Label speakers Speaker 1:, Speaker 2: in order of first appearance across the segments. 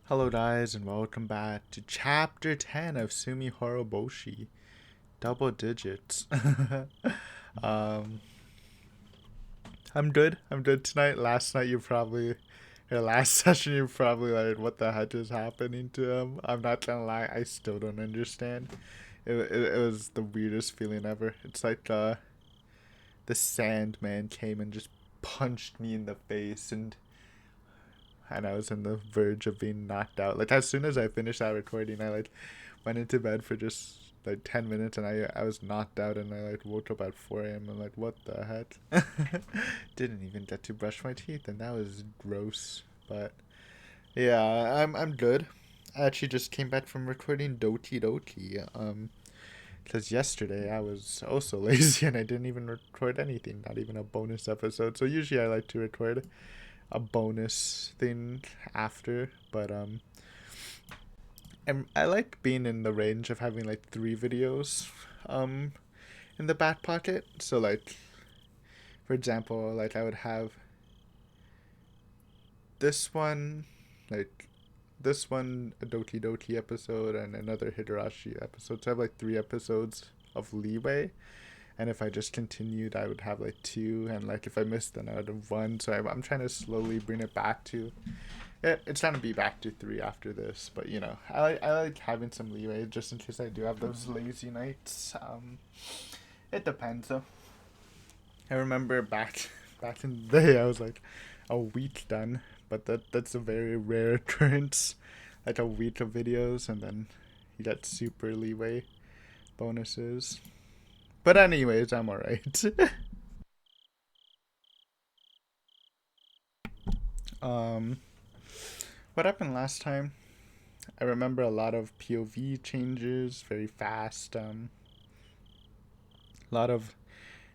Speaker 1: Hello guys and welcome back to chapter 10 of Tsumihoroboshi. Double digits. um I'm good. I'm good tonight. Last night you probably your last session you probably like what the heck is happening to him. I'm not gonna lie, I still don't understand. It was the weirdest feeling ever. It's like the Sandman came and just punched me in the face and I was on the verge of being knocked out. Like as soon as I finished that recording, I like went into bed for just like 10 minutes, and I was knocked out, and I like woke up at 4 a.m. and like what the heck? Didn't even get to brush my teeth, and that was gross. But yeah, I'm good. I actually just came back from recording Doti Doti. Because yesterday I was also lazy and I didn't even record anything, not even a bonus episode. So usually I like to record a bonus thing after, but I like being in the range of having like 3 videos um in the back pocket. So like for example, like I would have this one, like this one a Doti Doti episode and another Higurashi episode. So I have like 3 episodes of leeway. And if I just continued, I would have like 2, and like if I missed, then I would have 1. So I'm trying to slowly bring it back to it's gonna be back to 3 after this, but you know, I like having some leeway just in case I do have those lazy nights. It depends though. I remember back in the day, I was like a week done, but that's a very rare occurrence. Like a week of videos, and then you get super leeway bonuses. But anyways, I'm alright. um, what happened last time? I remember a lot of POV changes, very fast. A lot of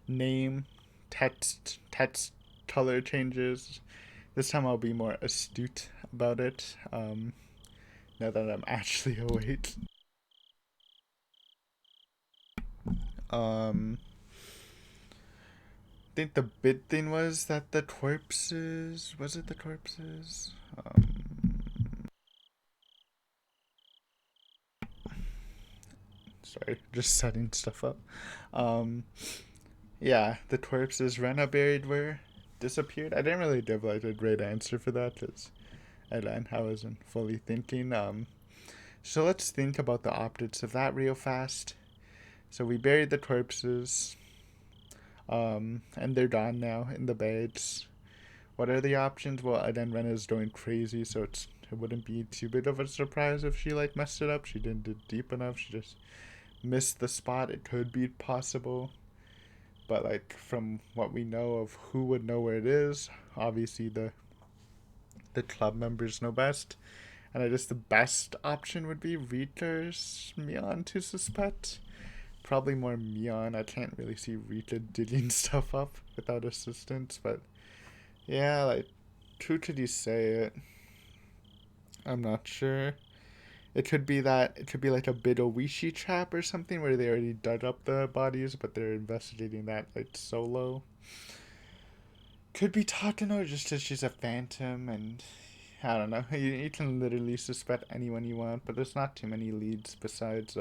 Speaker 1: name, text color changes. This time I'll be more astute about it. Now that I'm actually awake. I think the big thing was that the corpses. Was it the corpses? Sorry, just setting stuff up. Um, yeah, the corpses Rena buried were disappeared. I didn't really give like a great answer for that because I wasn't fully thinking. So let's think about the optics of that real fast. So we buried the corpses, and they're gone now in the beds. What are the options? Well, then Rena's going crazy, so it wouldn't be too big of a surprise if she like messed it up. She didn't do deep enough. She just missed the spot. It could be possible, but like from what we know of who would know where it is, obviously the club members know best. And I guess the best option would be Rita's Mion to suspect. Probably more Mion. I can't really see Rita digging stuff up without assistance, but yeah, like, who could you say it? I'm not sure. It could be like a bit Oishi trap or something where they already dug up the bodies, but they're investigating that like solo. Could be Takano just because she's a phantom, and I don't know. You can literally suspect anyone you want, but there's not too many leads besides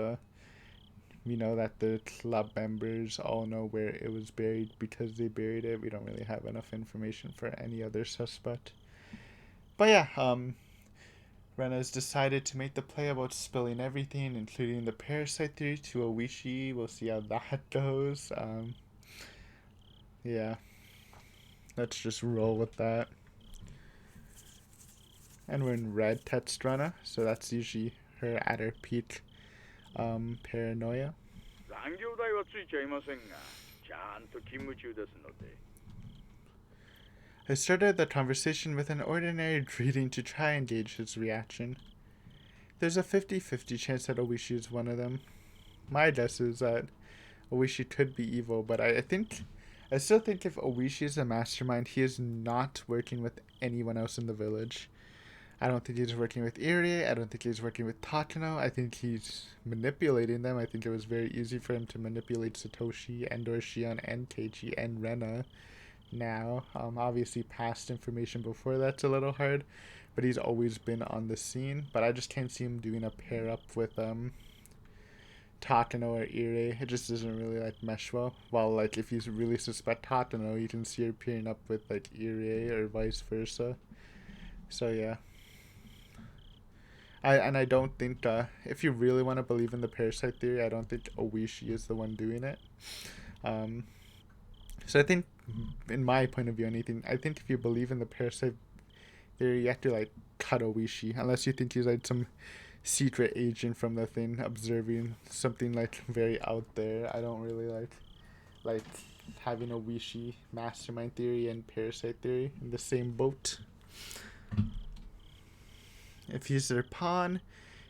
Speaker 1: we know that the club members all know where it was buried because they buried it. We don't really have enough information for any other suspect. But yeah, Rena's decided to make the play about spilling everything, including the parasite theory, to Oishi. We'll see how that goes. Yeah, let's just roll with that. And we're in red text Rena, so that's usually her at her peak paranoia. I started the conversation with an ordinary greeting to try and gauge his reaction. There's a 50-50 chance that Oishi is one of them. My guess is that Oishi could be evil, but I still think if Oishi is a mastermind, he is not working with anyone else in the village. I don't think he's working with Irie. I don't think he's working with Takano. I think he's manipulating them. I think it was very easy for him to manipulate Satoshi and or Shion and Keiichi and Rena now. Obviously, past information before that's a little hard. but he's always been on the scene. But I just can't see him doing a pair up with Takano or Ire. It just doesn't really like mesh well. While like if you really suspect Takano, you can see her pairing up with like Ire or vice versa. So yeah. I don't think if you really want to believe in the parasite theory, I don't think Oishi is the one doing it. So I think, in my point of view, I think if you believe in the parasite theory, you have to like cut Oishi, unless you think he's like some secret agent from the thing, observing something like very out there. I don't really like having Oishi mastermind theory and parasite theory in the same boat. If he's their pawn,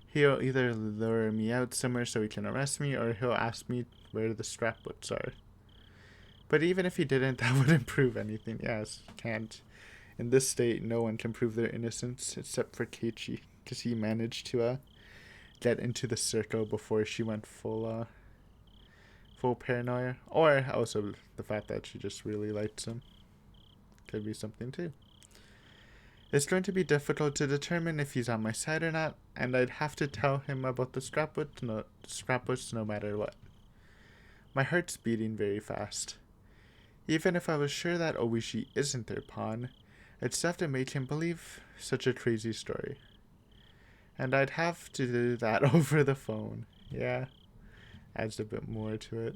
Speaker 1: he'll either lure me out somewhere so he can arrest me, or he'll ask me where the strapboots are. But even if he didn't, that wouldn't prove anything. Yes, can't. In this state, no one can prove their innocence except for Keiichi, because he managed to get into the circle before she went full paranoia. Or also the fact that she just really likes him. Could be something too. It's going to be difficult to determine if he's on my side or not, and I'd have to tell him about the scrapbooks no matter what. My heart's beating very fast. Even if I was sure that Oishi isn't their pawn, I'd still have to make him believe such a crazy story. And I'd have to do that over the phone. Yeah, adds a bit more to it.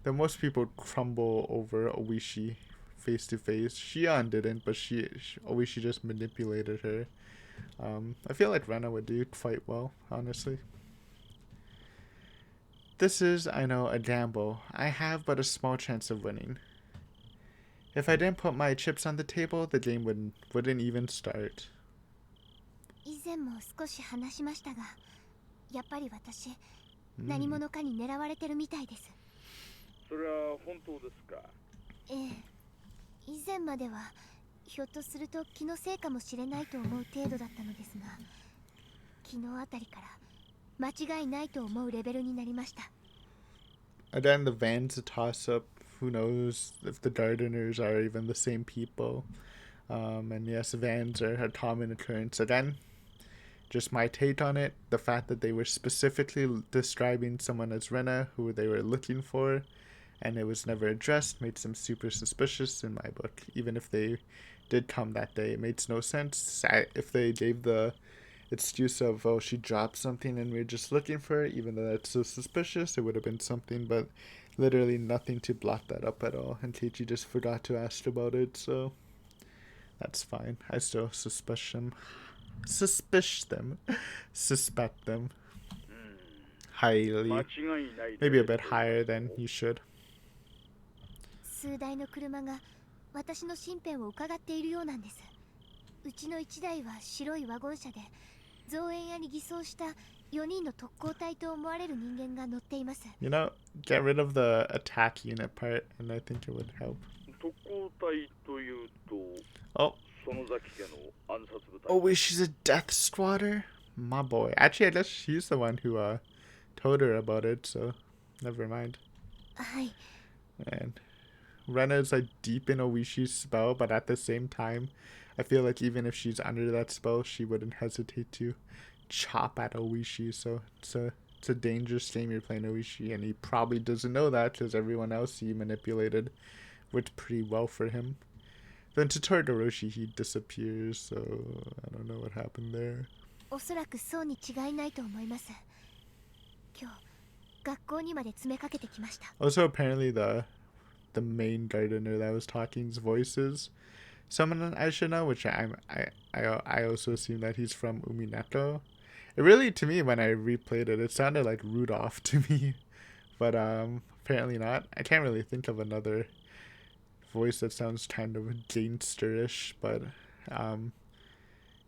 Speaker 1: Though most people crumble over Oishi face to face. Shion didn't, but Oishi just manipulated her. I feel like Rena would do quite well, honestly. This is, I know, a gamble. I have but a small chance of winning. If I didn't put my chips on the table, the game wouldn't even start.
Speaker 2: 以前も少し話しましたが、やっぱり私、何者かに狙われてるみたいです。
Speaker 3: それは本当ですか？
Speaker 2: ええ。以前まではひょっとすると気のせいかもしれないと思う程度だったのですが、昨日あたりから間違いないと思うレベルになりました。
Speaker 1: Again, the van's a toss-up. Who knows if the gardeners are even the same people? And yes, vans are a common occurrence. Again, just my take on it. The fact that they were specifically describing someone as Rena, who they were looking for, and it was never addressed, made them super suspicious in my book. Even if they did come that day, it makes no sense. If they gave the excuse of, oh, she dropped something and we're just looking for her, even though that's so suspicious, it would have been something, but literally nothing to block that up at all. And Keiichi just forgot to ask about it, so that's fine. I still suspect them highly. Maybe a bit higher than you should.
Speaker 2: 数台の車が私の身辺を伺っているようなんです。うちの1台は白いワゴン車で、造園屋に偽装した4人の特攻隊と思われる人間が乗っています。
Speaker 1: You know, get rid of the attack unit part, and I think it would help.
Speaker 3: 特攻隊というと、
Speaker 1: Oh.
Speaker 3: 園崎家の暗殺部隊。
Speaker 1: Oh, wait, she's a death squatter? My boy. Actually, I guess she's the one who told her about it, so never mind.
Speaker 2: はい。
Speaker 1: And Rena is like deep in Oishi's spell, but at the same time, I feel like even if she's under that spell, she wouldn't hesitate to chop at Oishi. So it's a dangerous game you're playing Oishi, and he probably doesn't know that because everyone else he manipulated worked pretty well for him. Then to Todoroshi, he disappears, so I don't know what happened there.
Speaker 2: おそらくそうに違いないと思います。今日学校にまで詰めかけてきました。
Speaker 1: Also, apparently the main gardener that was talking's voices someone I should know, which I also assume that he's from Umineko. It really, to me, when I replayed it, it sounded like Rudolph to me, but apparently not. I can't really think of another voice that sounds kind of gangsterish, but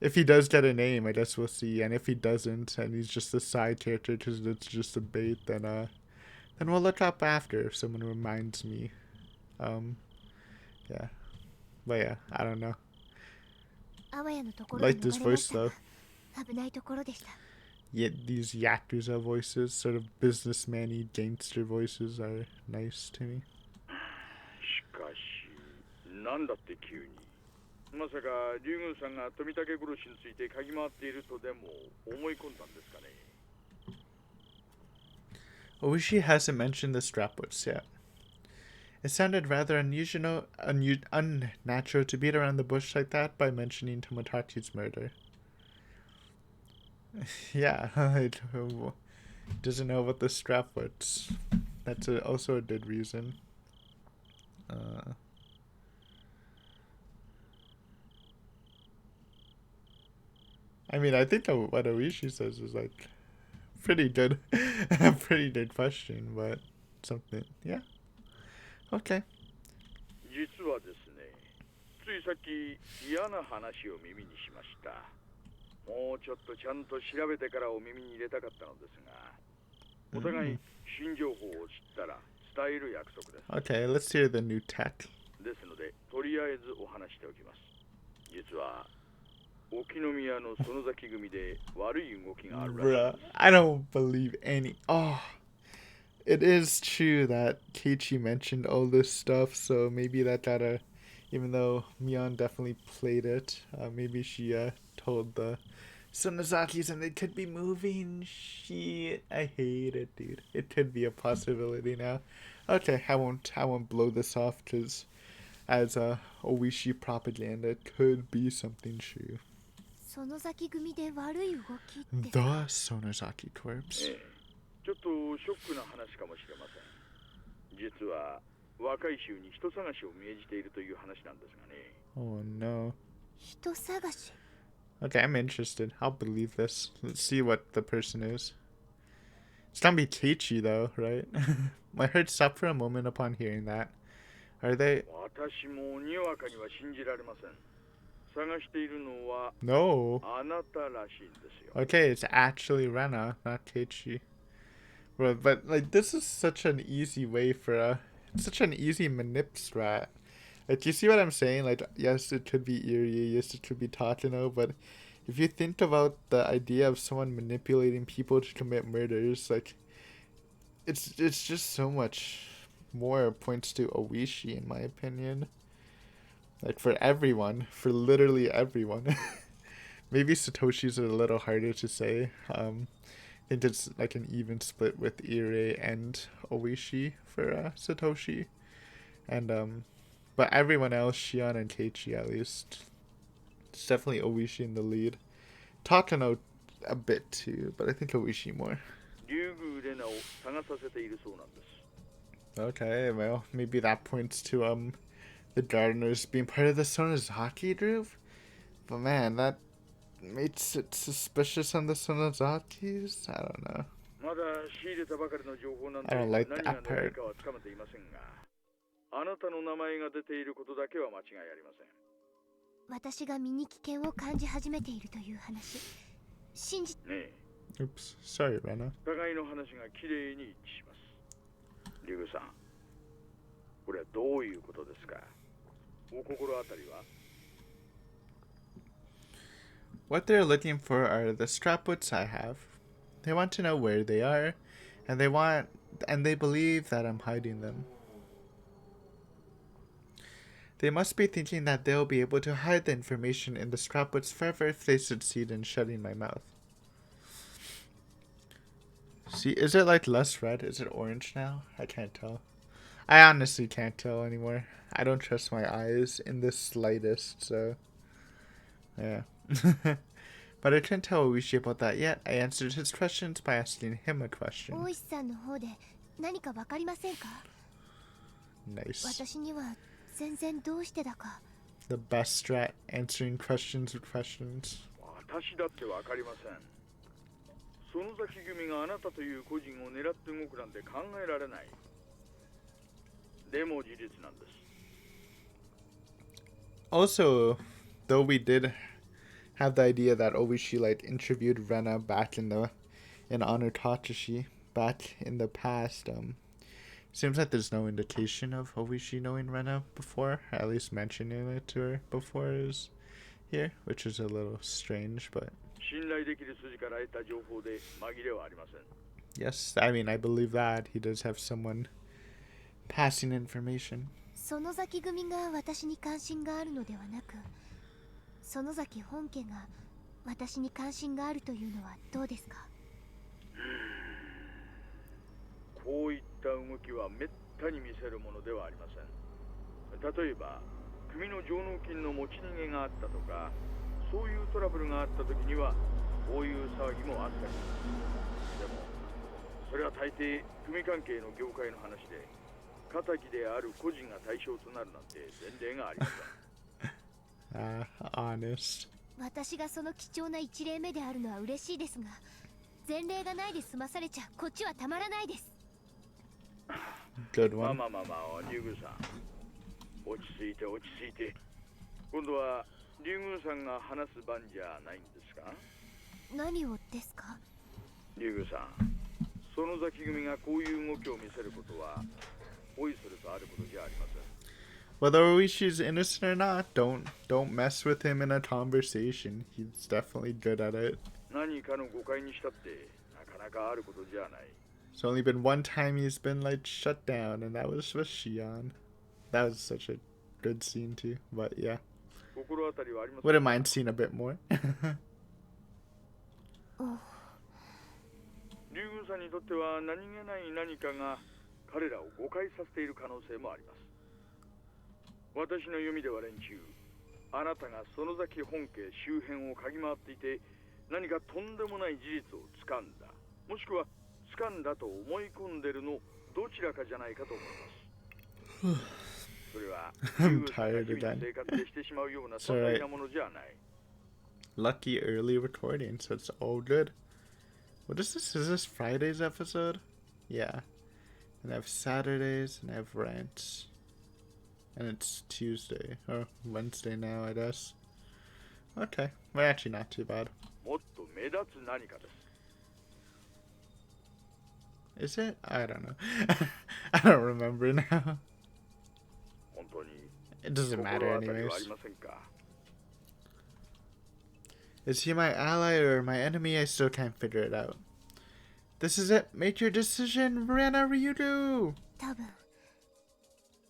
Speaker 1: if he does get a name, I guess we'll see, and if he doesn't, and he's just a side character because it's just a bait, then we'll look up after if someone reminds me. Yeah. But yeah, I don't know. Like this voice though. Yet these Yakuza voices, sort of businessman-y gangster voices, are nice to me.
Speaker 3: しかし、なんだって急に。まさか竜宮さんが富武殺しについて嗅ぎ回っているとでも思い込んだんですかね。
Speaker 1: Oishi hasn't mentioned the Strapwoods yet. It sounded rather unnatural to beat around the bush like that by mentioning Tomotachi's murder. Yeah, it doesn't know about the Strapwoods. That's also a good reason. I mean, I think what Oishi says is like pretty good, pretty good question, but something, yeah. Okay.
Speaker 3: 実はですね、ついさっき嫌な話を耳にしました。もうちょっとちゃんと調べてからお耳に入れたかったのですが、お互い新情報を知ったら伝える約束です。
Speaker 1: Okay, let's hear the new tech.
Speaker 3: ですので、とりあえずお話しておきます。実は沖宮の園崎組で悪い動きがあるらしい。
Speaker 1: Bruh, I don't believe any. Oh, it is true that Keiichi mentioned all this stuff, so maybe that gotta, even though Mion definitely played it, maybe she told the Sonozakis and they could be moving. Shit, I hate it, dude. It could be a possibility now. Okay, I won't blow this off because as Oishi propaganda, it could be something true.
Speaker 2: 園崎組で悪い動きって
Speaker 1: The Sonozaki corpse.
Speaker 3: ちょっとショックな話かもしれません。実は若い衆に人探しを命じているという話なんですがね。
Speaker 1: Oh no.
Speaker 2: 人探し
Speaker 1: Okay, I'm interested. I'll believe this. Let's see what the person is. It's gonna be Keiichi though, right? My heart stopped for a moment upon hearing that. Are they?
Speaker 3: 私もにわかには信じられません。探しているのは
Speaker 1: No.
Speaker 3: あなたらしいんですよ。
Speaker 1: Okay, it's actually Rena, not Keiichi. But like, this is such an easy way for such an easy manip strat. Like, you see what I'm saying? Like, yes, it could be Irie, yes, it could be Takano, but if you think about the idea of someone manipulating people to commit murders, like, it's just so much more points to Oishi, in my opinion. Like, for everyone, for literally everyone. Maybe Satoshi's a little harder to say. I think it's like an even split with Ire and Oishi for Satoshi. And, but everyone else, Shion and Keiichi at least, it's definitely Oishi in the lead. Takano a bit too, but I think Oishi more.
Speaker 3: 竜宮レナを探させているそうなんです。
Speaker 1: Okay, well, maybe that points to the gardeners being part of the Sonozaki group. But man, that makes it suspicious on the Sonozakis? I don't know.
Speaker 3: まだ仕入れたばかりの情報なんで
Speaker 1: I don't like
Speaker 3: 何
Speaker 1: that
Speaker 3: が狙い
Speaker 1: part.
Speaker 3: かはつかめていませんが、あなたの名前が出ていることだけは間違いありません。
Speaker 2: 私が身に危険を感じ始めているという話信じ
Speaker 3: ねえ、
Speaker 1: Oops, sorry, Rena.
Speaker 3: 互いの話がきれいに一致します。竜宮さん、これはどういうことですか？お心当たりは？
Speaker 1: What they're looking for are the Strapwoods I have. They want to know where they are, and they believe that I'm hiding them. They must be thinking that they'll be able to hide the information in the Strapwoods forever if they succeed in shutting my mouth. See, is it like less red? Is it orange now? I can't tell. I honestly can't tell anymore. I don't trust my eyes in the slightest, so... Yeah. But I couldn't tell Oishi about that yet. I answered his questions by asking him a question.
Speaker 2: 大石さんの方で何かわかりませんか
Speaker 1: Nice.
Speaker 2: 私には全然どうしてだか
Speaker 1: The best strat, answering questions with questions.
Speaker 3: 私だってわかりません。園崎組があなたという個人を狙って動くなんて考えられない。でも事実なんです。
Speaker 1: Also, though we did have the idea that Oishi like interviewed Rena back in Honor Takashi back in the past, seems like there's no indication of Oishi knowing Rena before, at least mentioning it to her before is here, which is a little strange, but
Speaker 3: 信頼できる筋から得た情報で紛れはありません。
Speaker 1: yes, I mean, I believe that he does have someone passing information.
Speaker 2: 園崎組が私に関心があるのではなく園崎本家が私に関心があるというのはどうですか？
Speaker 3: こういった動きはめったに見せるものではありません。例えば組の上納金の持ち逃げがあったとか、そういうトラブルがあった時にはこういう騒ぎもあったりします。でもそれは大抵組関係の業界の話で、仇である個人が対象となるなんて前例がありません。
Speaker 1: Honest.
Speaker 2: 私がその貴重な一例目であるのは嬉しいですが、前例がないで済まされちゃこっちはたまらないです。
Speaker 1: Good
Speaker 3: まあ
Speaker 1: one.
Speaker 3: まあまあまあ、竜宮さん、落ち着いて落ち着いて。今度は竜宮さんが話す番じゃないんですか？
Speaker 2: 何をですか？
Speaker 3: 竜宮さん、園崎組がこういう動きを見せることはおいそれとあることじゃありません。
Speaker 1: Whether Oishi's innocent or not, don't mess with him in a conversation. He's definitely good at it.
Speaker 3: 何かの誤解にしたってなかなかあることじゃない。
Speaker 1: It's only been one time he's been like shut down, and that was with Shion. That was such a good scene too. But yeah,
Speaker 3: 心当たりはありません。
Speaker 1: wouldn't mind seeing a bit more.
Speaker 3: 竜宮さんにとっては何気ない何かが彼らを誤解させている可能性もあります。私の読みでは連中、あなたが園崎本家周辺を嗅ぎ回っていて、何かとんでもない事実を掴んだ、もしくは掴んだと思い込んでるのどちらかじゃないかと思います。それは竜宮さんが日々の生活でしてしまうような些細なものじゃない。
Speaker 1: Lucky early recording, so it's all good. What is this? Is this Friday's episode? Yeah. And I have Saturdays and I have rants. And it's Tuesday. Or Wednesday now, I guess. Okay. Well, actually not too bad.
Speaker 3: もっと目立つ何かです。
Speaker 1: Is it? I don't know. I don't remember now.
Speaker 3: 本当に
Speaker 1: It doesn't
Speaker 3: 心
Speaker 1: matter
Speaker 3: 当たりはあ
Speaker 1: anyways.
Speaker 3: りませんか？
Speaker 1: Is he my ally or my enemy? I still can't figure it out. This is it. Make your decision, Rana Ryudu!
Speaker 2: 多分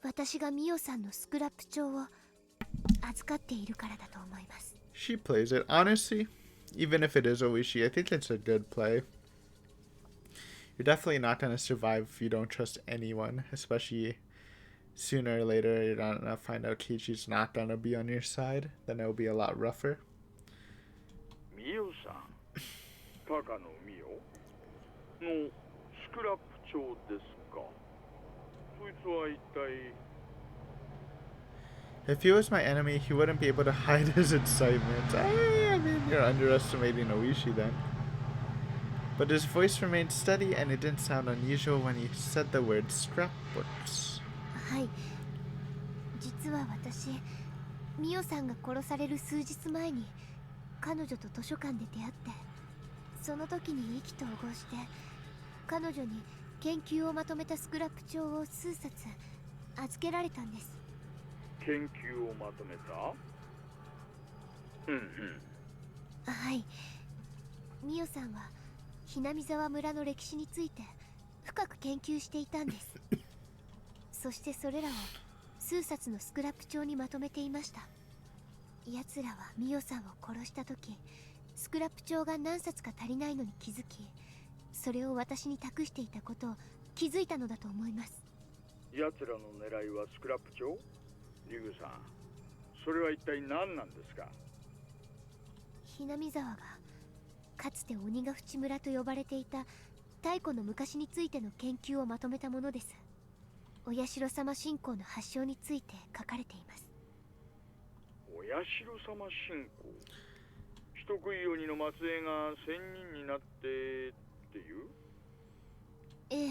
Speaker 2: 私がミオさんのスクラップ帳を預かっているからだと思います。
Speaker 1: She plays it. Honestly, even if it is Oishi, I think it's a good play. You're definitely not going to survive if you don't trust anyone, especially sooner or later you're going to find out Kichi's not going to be on your side. Then it'll be a lot rougher.
Speaker 3: ミオさん、高野ミオのスクラップ帳ですか？そいつは一体。
Speaker 1: If he was my enemy, he wouldn't be able to hide his excitement. I mean, you're underestimating Oishi then. But his voice remained steady and it didn't sound unusual when he said the word scrapbooks.
Speaker 2: はい、実は私、ミオさんが殺される数日前に彼女と図書館で出会って、その時に意気投合して彼女に研究をまとめたスクラップ帳を数冊預けられたんです。
Speaker 3: 研究をまとめた？
Speaker 2: はい、ミオさんはひなみ沢村の歴史について深く研究していたんです。そしてそれらを数冊のスクラップ帳にまとめていました。奴らはミオさんを殺した時、スクラップ帳が何冊か足りないのに気づき、それを私に託していたことを気づいたのだと思います。
Speaker 3: 奴らの狙いはスクラップ帳？リグさん、それは一体何なんですか？
Speaker 2: ひなみ沢がかつて鬼ヶ淵村と呼ばれていた太古の昔についての研究をまとめたものです。お社様信仰の発祥について書かれています。
Speaker 3: お社様信仰？人食い鬼の末裔が仙人になってっていう？
Speaker 2: ええ。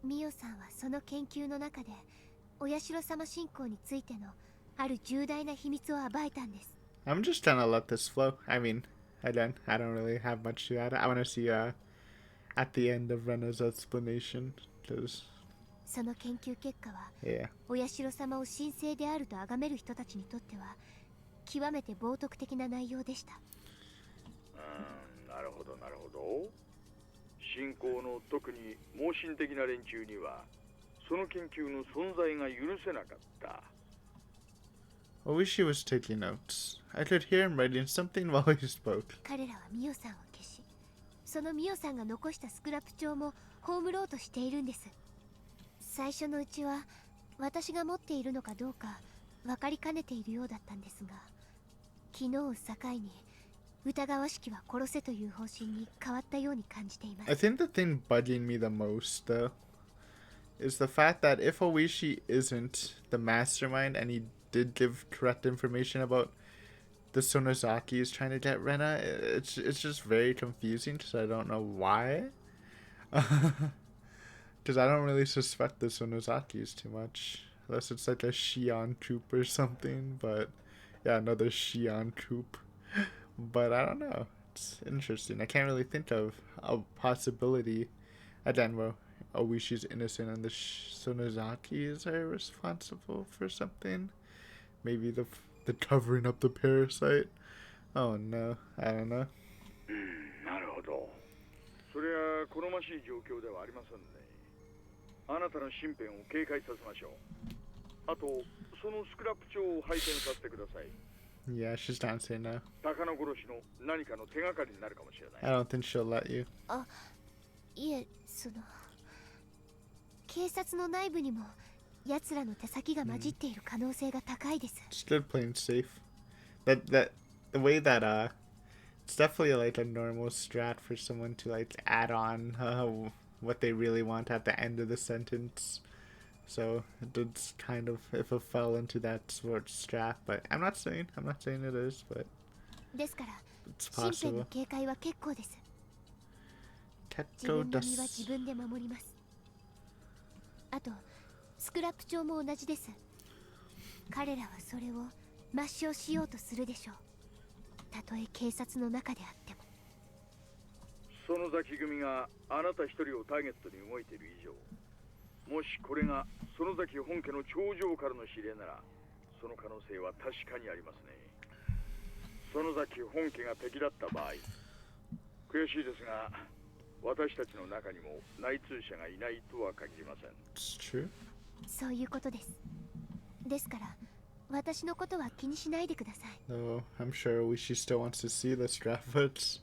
Speaker 2: ミオさんはその研究の中でお社様信仰についてのある重大な秘密を暴いたんです。
Speaker 1: I'm just gonna let this flow. I mean, I don't really have much to add. I want to see at the end of Rena's explanation, because
Speaker 2: その研究結果は、
Speaker 1: yeah.
Speaker 2: お社様を神聖であると崇める人たちにとっては極めて冒涜的な内容でした。
Speaker 3: なるほどなるほど。信仰の特に盲信的な連中にはその研究の存在が許せなかった。
Speaker 1: Oishi was taking notes. I could hear him writing something while he spoke.
Speaker 2: 彼らはミオさんを消し、そのミオさんが残したスクラップ帳も葬ろうとしているんです。最初のうちは私が持っているのかどうか分かりかねているようだったんですが、昨日を境に疑わしきは殺せという方針に変わったように感じています。
Speaker 1: I think the thing bugging me the most, though, is the fact that if Oishi isn't the mastermind and he did give correct information about the Sonozakis trying to get Rena, it's just very confusing because I don't know why. Because I don't really suspect the Sonozakis too much. Unless it's like a Shion troop or something. But yeah, another Shion troop. But I don't know. It's interesting. I can't really think of a possibility. Again, well, Oishi's innocent and the Sonozakis are responsible for something. Maybe the covering up the parasite. Oh no, I don't know.
Speaker 3: なるほど。そりゃ好ましい状況ではありませんね。あなたの身辺を警戒させましょう。あと、そのスクラップ帳を拝見させてください。
Speaker 1: Yeah, she's dancing now.
Speaker 3: 高野殺しの何かの手がかりになるかもしれない。
Speaker 1: I don't think she'll let you.
Speaker 2: いえ、警察の内部にも奴らの手先が混じっている可能性が高いです。
Speaker 1: It's good playing safe. The way that it's definitely like a normal strat for someone to like add on what they really want at the end of the sentence. So it's kind of if it fell into that sort of strat, but I'm not saying it is, but
Speaker 2: ですから、
Speaker 1: it's
Speaker 2: 身辺の
Speaker 1: possible.
Speaker 2: 警戒は結構です。自
Speaker 1: Ketko
Speaker 2: 分の身は自
Speaker 1: does.
Speaker 2: 分で守ります。あと、スクラップ帳も同じです。彼らはそれを抹消しようとするでしょう。たとえ警察の中であっても。
Speaker 3: 園崎組があなた一人をターゲットに動いている以上、もしこれが園崎本家の頂上からの指令なら、その可能性は確かにありますね。園崎本家が敵だった場合、悔しいですが、私たちの中にも内通者がいないとは限りません。
Speaker 1: It's true.
Speaker 2: そういうことです。ですから、私のことは気にしないでください。
Speaker 1: No, I'm sure Oishi still wants to see the scrap books.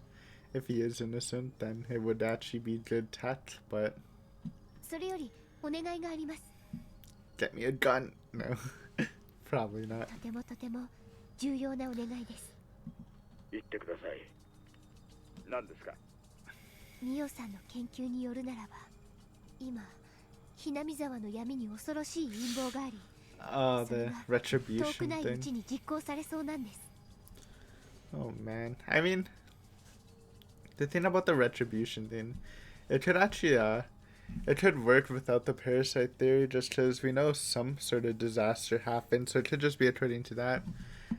Speaker 1: If he is innocent, then it would actually be good tech, but
Speaker 2: それよりお願いがあります。
Speaker 1: get me a gun. No, probably not.
Speaker 2: とてもとても重要なお願いです。
Speaker 3: 言ってください。何ですか？
Speaker 2: ミオさんの研究によるならば、今、ひなみ沢の闇に恐ろしい陰謀があり、
Speaker 1: Oh, the
Speaker 2: 遠
Speaker 1: retribution
Speaker 2: くないうち
Speaker 1: thing.
Speaker 2: に実行されそうなんです。
Speaker 1: Oh man, I mean, the thing about the retribution thing, it could actually it could work without the parasite theory, just because we know some sort of disaster happened, so it could just be according to that.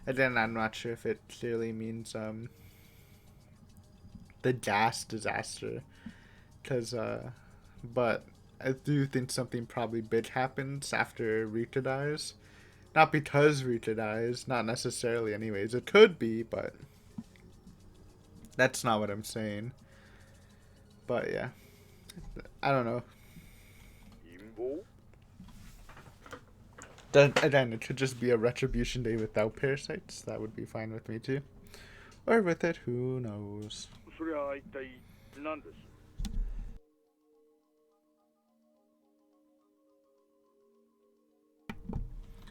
Speaker 1: And then I'm not sure if it clearly means the gas disaster, because but I do think something probably big happens after Rita dies. Not because Rita dies, not necessarily anyways. It could be, but that's not what I'm saying. But yeah, I don't know.
Speaker 3: 陰謀？
Speaker 1: Again, it could just be a retribution day without parasites. That would be fine with me too. Or with it, who knows.
Speaker 3: それは一体何です？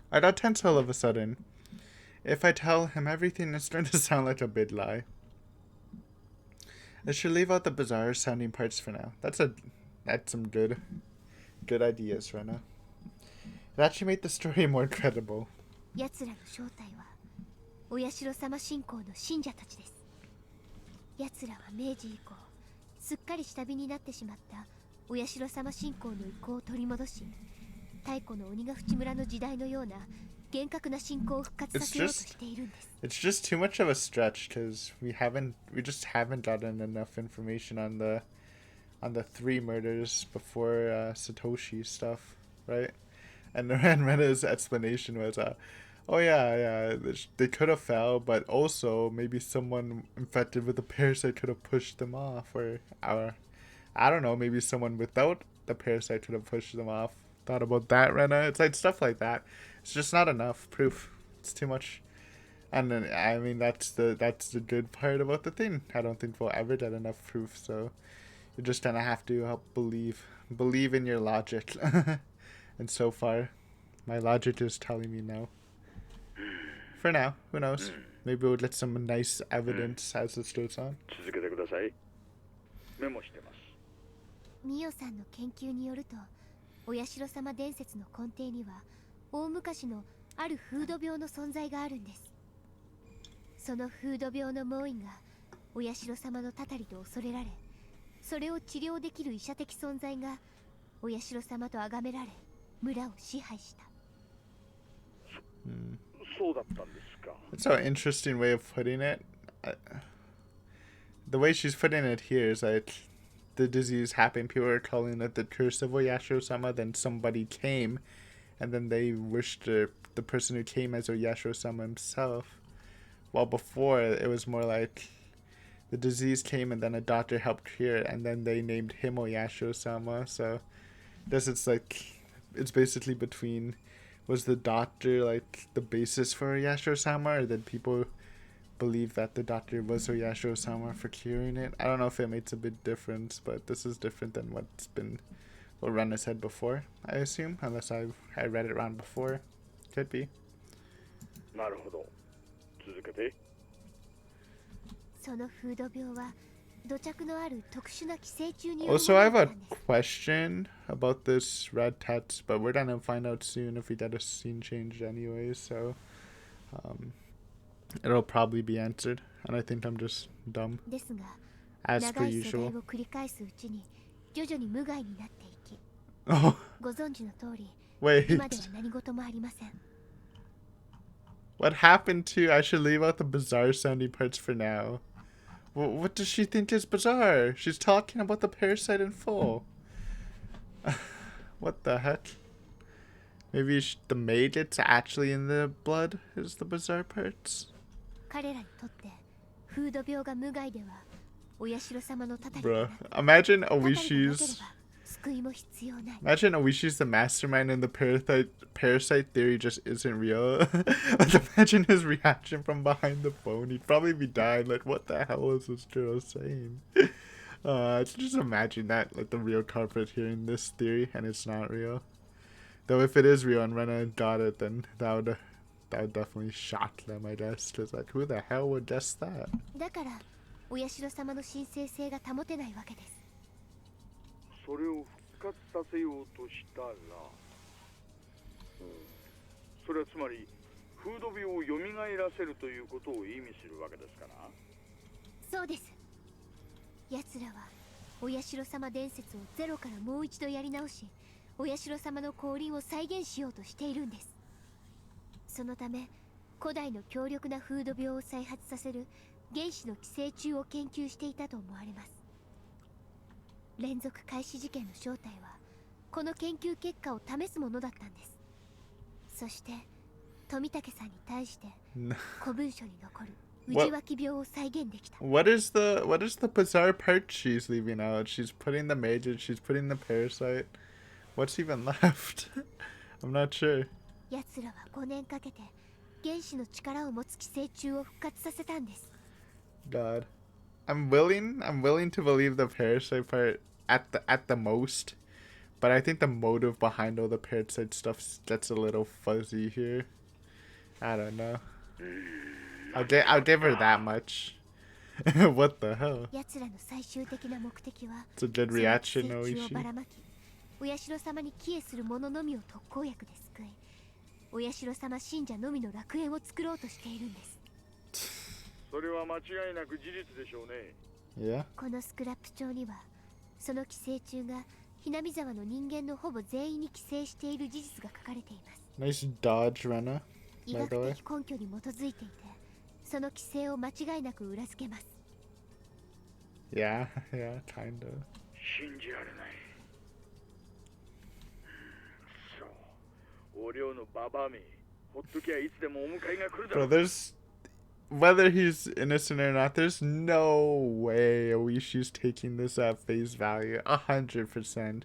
Speaker 1: I got tense all of a sudden. If I tell him everything, it's going to sound like a big lie. I should leave out the bizarre sounding parts for now. That's some good ideas, Rena. It actually made the story more credible.
Speaker 2: 奴らの正体はお社様信仰の信者たちです。奴らは明治以降すっかり下火になってしまったお社様信仰の意向を取り戻し、太古の鬼ヶ淵村の時代のような厳格な信仰を復活させようとしているんです。
Speaker 1: It's just too much of a stretch because we just haven't gotten enough information on the 3 murders before Satoshi stuff, right? And Rena's explanation was, oh yeah, they could have fell, but also maybe someone infected with the parasite could have pushed them off, or I don't know, maybe someone without the parasite could have pushed them off. Thought about that, Rena? It's like stuff like that. It's just not enough proof. It's too much. And then, I mean, that's the good part about the thing. I don't think we'll ever get enough proof, so you're just gonna have to help believe in your logic. And so far, my logic is telling me no. For now, who knows? Maybe we'll get some nice evidence as this goes on.
Speaker 3: 続けてください。メモしてます。
Speaker 2: ミオさんの研究によると、お社様伝説の根底には大昔のある風土病の存在があるんです。その風土病の猛威がお社様のたたりと恐れられ、それを治療できる医者的存在がお社様と崇められ、村を支配した。
Speaker 3: そうだったんですか。
Speaker 1: That's an interesting way of putting it. The way she's putting it here is like the disease happened. People are calling it the curse of Oyashiro-sama. Then somebody came, and then they wished the person who came as Oyashiro-sama himself. While before, it was more like the disease came, and then a doctor helped cure it, and then they named him Oyashiro-sama. So, this it's like it's basically between. Was the doctor like the basis for Oyashiro-sama, or did people believe that the doctor was Oyashiro-sama for curing it? I don't know if it makes a big difference, but this is different than what Rena said before, I assume, unless I read it wrong before. Could be.
Speaker 3: なるほど。続けて。
Speaker 2: その風土病は土着のある特殊な寄生虫によるもの
Speaker 1: Also,
Speaker 2: だ
Speaker 1: I
Speaker 2: っ
Speaker 1: have
Speaker 2: た
Speaker 1: a
Speaker 2: んです。
Speaker 1: question about this red tats, but we're gonna find out soon if we get a scene change anyways, so it'll probably be answered, and I think I'm just dumb,
Speaker 2: ですが、
Speaker 1: as
Speaker 2: 長
Speaker 1: per
Speaker 2: い世代
Speaker 1: usual.
Speaker 2: を繰り返すうちに徐々に無害になっていき、
Speaker 1: Oh,
Speaker 2: ご存知の通り、
Speaker 1: wait.
Speaker 2: 今では何事もありません。
Speaker 1: What happened to... I should leave out the bizarre sounding parts for now. What does she think is bizarre? She's talking about the parasite in full. What the heck? Maybe the maid it's actually in the blood is the bizarre parts?
Speaker 2: 彼らにとって風土病が無害ではお社様のたたりが
Speaker 1: Bruh.
Speaker 2: なく、
Speaker 1: Imagine
Speaker 2: たたりがなけれ
Speaker 1: Oishi's...
Speaker 2: ば救いも必要ない。
Speaker 1: Imagine Oishi's the mastermind and the parasite theory just isn't real. Like, imagine his reaction from behind the phone. He'd probably be dying. Like, what the hell is this girl saying? Just imagine that, like, the real culprit hearing this theory and it's not real. Though if it is real and Rena got it, then that would definitely shock them, I guess. Because, like, who the hell would guess that?
Speaker 2: だからお社様の神聖性が保てないわけです。
Speaker 3: それを復活させようとしたら、それはつまり風土病を蘇らせるということを意味するわけですかな。
Speaker 2: そうです。奴らはお社様伝説をゼロからもう一度やり直し、お社様の降臨を再現しようとしているんです。そのため古代の強力な風土病を再発させる原始の寄生虫を研究していたと思われます。連続開始事件の正体はこの研究結果を試すものだったんです。そして富武さんに対して古文書に残る内脇病を再現できた。
Speaker 1: What is the bizarre part she's leaving out? She's putting the major, she's putting the parasite. What's even left? I'm not sure.
Speaker 2: 奴らは5年かけて原始の力を持つ寄生虫を復活させたんです。
Speaker 1: God. I'm willing to believe the parasite part at the most. But I think the motive behind all the parasite stuff gets a little fuzzy here. I don't know. I'll give her that much. What the hell?
Speaker 2: 奴らの最終的な目的は
Speaker 1: It's a good reaction,
Speaker 2: その寄生虫をば
Speaker 1: Oishi.
Speaker 2: らまき、お社様に帰依する者のみを特効薬で救い、お社様信者のみの楽園を作ろうとしているんです。
Speaker 3: それは間違いなく事実でしょうね。
Speaker 1: Yeah?
Speaker 2: このスクラップ帳にはその寄生虫がひなみ沢の人間のほぼ全員に寄生している事実が書かれています。
Speaker 1: Nice dodge, Rena.
Speaker 2: 医
Speaker 1: By
Speaker 2: 学
Speaker 1: the way.
Speaker 2: 的根拠に基づいていて、その寄生を間違いなく裏付けます。
Speaker 1: Yeah, yeah, kinda.
Speaker 3: 信じられない。そう。お寮のババアめ、ほっときゃいつでもお迎えが来るだろ
Speaker 1: Bro, there's... Whether he's innocent or not, there's no way Oishi's taking this at face value. 100%.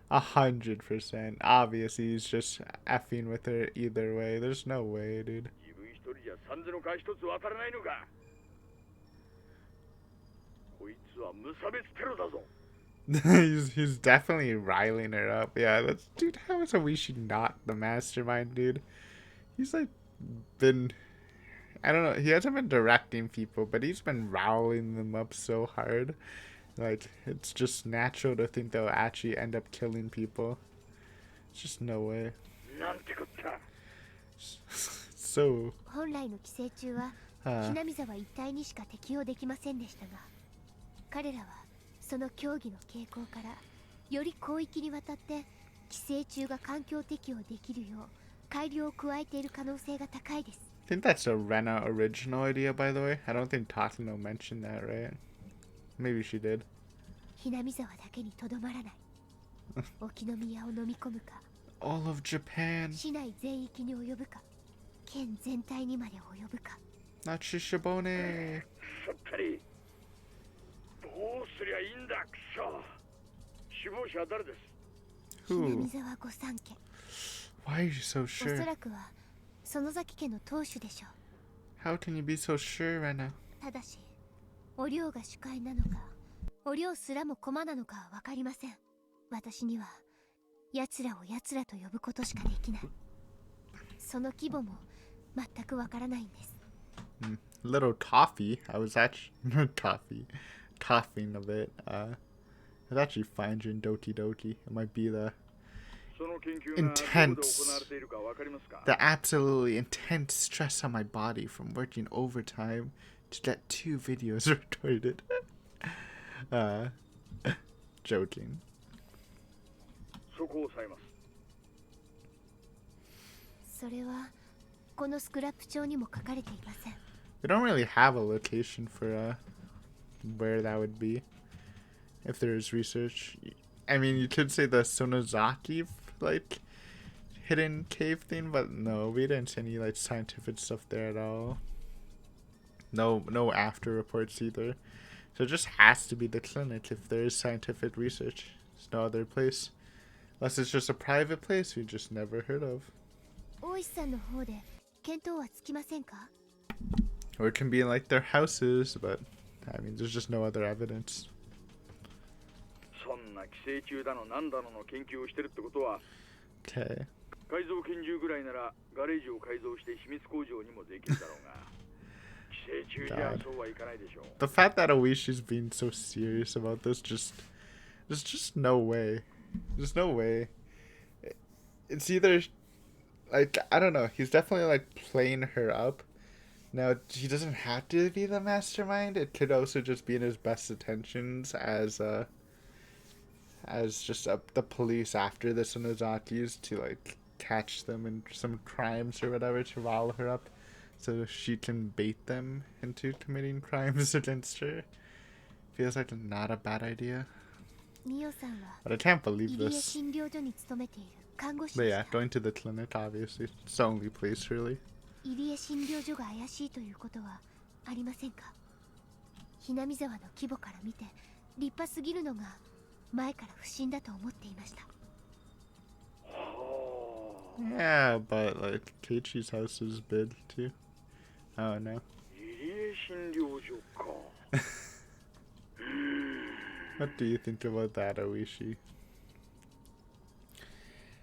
Speaker 1: 100%. Obviously, he's just effing with her either way. There's no way, dude.
Speaker 3: 三途の川一つ渡らないのか。こいつは無差別テロだぞ。
Speaker 1: he's definitely riling her up. Yeah, that's dude. How is Oishi not the mastermind, dude? He's like been, I don't know. He hasn't been directing people, but he's been riling them up so hard. Like it's just natural to think they'll actually end up killing people. It's just no way.
Speaker 3: なんてこった。
Speaker 1: So.
Speaker 2: 本来の規制中はひなみ沢一帯にしか適用できませんでしたが、彼らはその競技の傾向からより広域にわたって規制中が環境適用できるよう改良を加えている可能性が高いです。
Speaker 1: I think that's a Rena original idea, by the way. I don't think Tatsuno mentioned that, right? Maybe she did.
Speaker 2: ひなみ沢だけにとどまらない。沖宮を飲み込むか。
Speaker 1: All of Japan.
Speaker 2: 市内全域に及ぶか。県全体にまで及ぶか。
Speaker 1: Not Shishibone.
Speaker 3: さっぱり。どうすりゃいいんだ、くそ。首謀者は誰です？
Speaker 2: ひなみ沢御三家。
Speaker 1: Why are you so
Speaker 2: お
Speaker 1: sure?
Speaker 2: そらくは園崎家の当主でしょう。
Speaker 1: How can you be so sure, Rena?
Speaker 2: ただし、お龍が主会なのか、お龍すらも駒なのかは分かりません。私には奴らを奴らと呼ぶことしかできない。その規模も全く分からないんです。
Speaker 1: Little toffee. I was actually coughing a bit. I was actually fine during Doki Doki. It might be the absolutely intense stress on my body from working overtime to get 2 videos recorded. Joking.
Speaker 2: それはこのスクラップ帳にも書かれていません。
Speaker 1: We don't really have a location for where that would be. If there is research, I mean, you could say the Sonozaki like hidden cave thing, but no, we didn't see any like scientific stuff there at all. No after reports either. So it just has to be the clinic if there is scientific research. There's no other place, unless it's just a private place we just never heard of.
Speaker 2: 大石さんの方で見当はつきませんか？
Speaker 1: Or it can be in like their houses, but I mean, there's just no other evidence.
Speaker 3: そんな寄生虫だのなんだのの研究をしてるってことは、
Speaker 1: Okay.
Speaker 3: 改造拳銃ぐらいならガレージを改造して秘密工場にもできるだろうが、寄生虫じゃそうはいかないでしょう。
Speaker 1: The fact that Oishi's being so serious about this, there's just no way. There's no way. It's either like, I don't know, he's definitely like playing her up. Now, he doesn't have to be the mastermind. It could also just be in his best intentions as just the police after the Sonozakis to like catch them in some crimes or whatever to rile her up so she can bait them into committing crimes against her. Feels like not a bad idea. But I can't believe this. But yeah, going to the clinic, obviously. It's the only place, really.
Speaker 2: 入江診療所が怪しいということはありませんか？ひなみ沢の規模から見て立派すぎるのが前から不審だと思っていました。
Speaker 1: Yeah, but like Keiichi's house is big too. I don't know.
Speaker 3: 入江診療所か。
Speaker 1: What do you think about that, Oishi?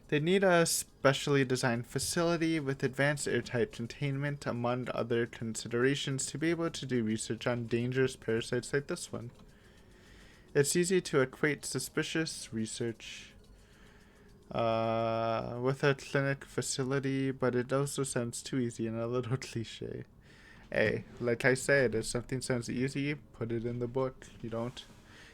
Speaker 1: They need a specially designed facility with advanced airtight containment, among other considerations, to be able to do research on dangerous parasites like this one. It's easy to equate suspicious research with a clinic facility, but it also sounds too easy and a little cliche. Hey, like I said, if something sounds easy, put it in the book. You don't.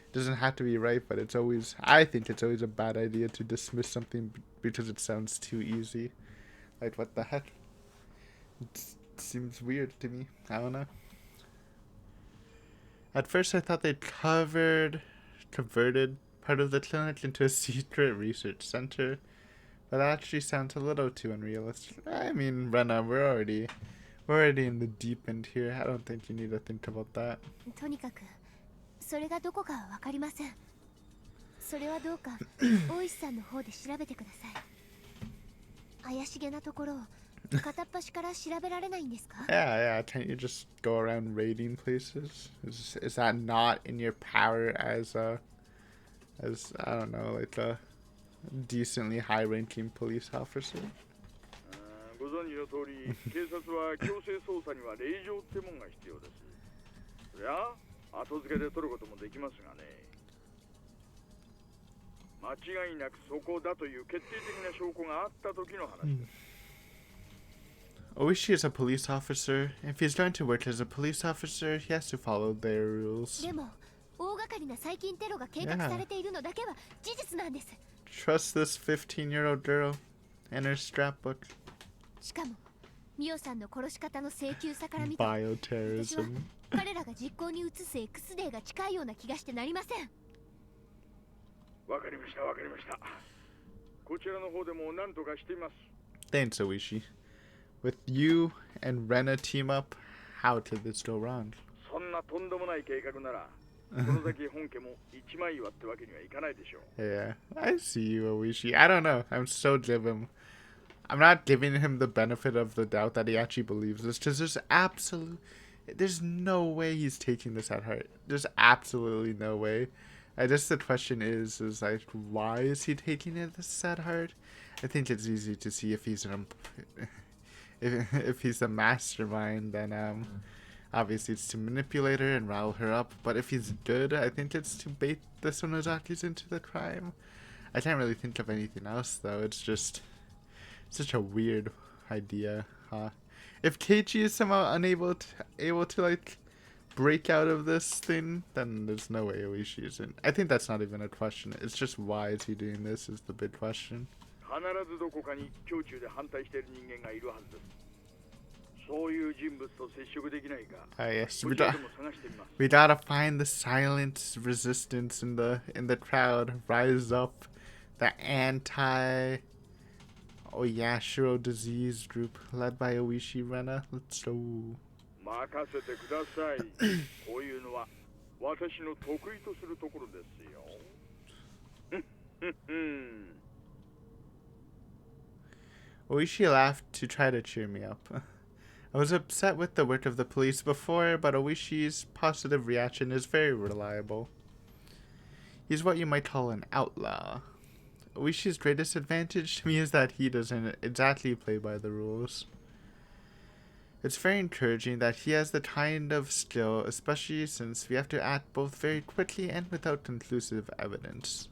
Speaker 1: It doesn't have to be right, but I think it's always a bad idea to dismiss something because it sounds too easy. Like, what the heck? It seems weird to me. I don't know. At first I thought they'd converted part of the clinic into a secret research center, but that actually sounds a little too unrealistic. I mean, Rena, we're already in the deep end here. I don't think you need to think about that.
Speaker 2: とにかくそれがどこかは分かりません。それはどうか大石さんの方で調べてください。怪しげなところを片っ端から調べられないんですか？
Speaker 1: Yeah, can't you just go around raiding places? Is that not in your power as I don't know, like a decently high-ranking police officer?
Speaker 3: ご存知の通り、警察は強制捜査には令状ってもんが必要です。そりゃ後付けで取ることもできますがね。間違いなくそこだという決定的な証拠があった時の話です。
Speaker 1: Oishi is a police officer. If he's going to work as a police officer, he has to follow their rules.
Speaker 2: でも大掛かりな最近テロが計画されているのだけは事実なんです。
Speaker 1: Trust this 15-year-old girl and her scrapbook.
Speaker 2: しかもミオさんの殺し方の請求さから見て、私は
Speaker 1: Bioterrorism.
Speaker 2: 彼らが実行に移す X デーが近いような気がしてなりません。
Speaker 3: わかりました、わかりました。こちらの方でも何とかしています。
Speaker 1: Thanks, Oishi. With you and Rena team up, how could this go wrong?
Speaker 3: そんなとんでもない計画なら、この先本家も一枚岩ってわけにはいかないでしょう。
Speaker 1: Yeah, I see you, Oishi. I don't know. I'm not giving him the benefit of the doubt that he actually believes this, because there's no way he's taking this at heart. There's absolutely no way. I guess the question is like, why is he taking this at heart? I think it's easy to see if he's if he's a mastermind, then obviously it's to manipulate her and rile her up. But if he's good, I think it's to bait the Sonozakis into the crime. I can't really think of anything else, though. It's just such a weird idea, huh? If Keiichi is somehow able to like break out of this thing, then there's no way Oishi isn't. I think that's not even a question. It's just why is he doing this is the big question.
Speaker 3: 必ずどこかに胸中で反対している人間がいるはずです。そういう人物と接触できないか。
Speaker 1: Yes,
Speaker 3: こちらでも探してみます。
Speaker 1: we gotta find the silent resistance in the crowd. Rise up, the anti Oyashiro disease group led by Oishi Rena. Let's go.
Speaker 3: 任せてください。こういうのは私の得意とするところですよ。
Speaker 1: Oishi laughed to try to cheer me up. I was upset with the work of the police before, but Oishi's positive reaction is very reliable. He's what you might call an outlaw. Oishi's greatest advantage to me is that he doesn't exactly play by the rules. It's very encouraging that he has the kind of skill, especially since we have to act both very quickly and without conclusive evidence.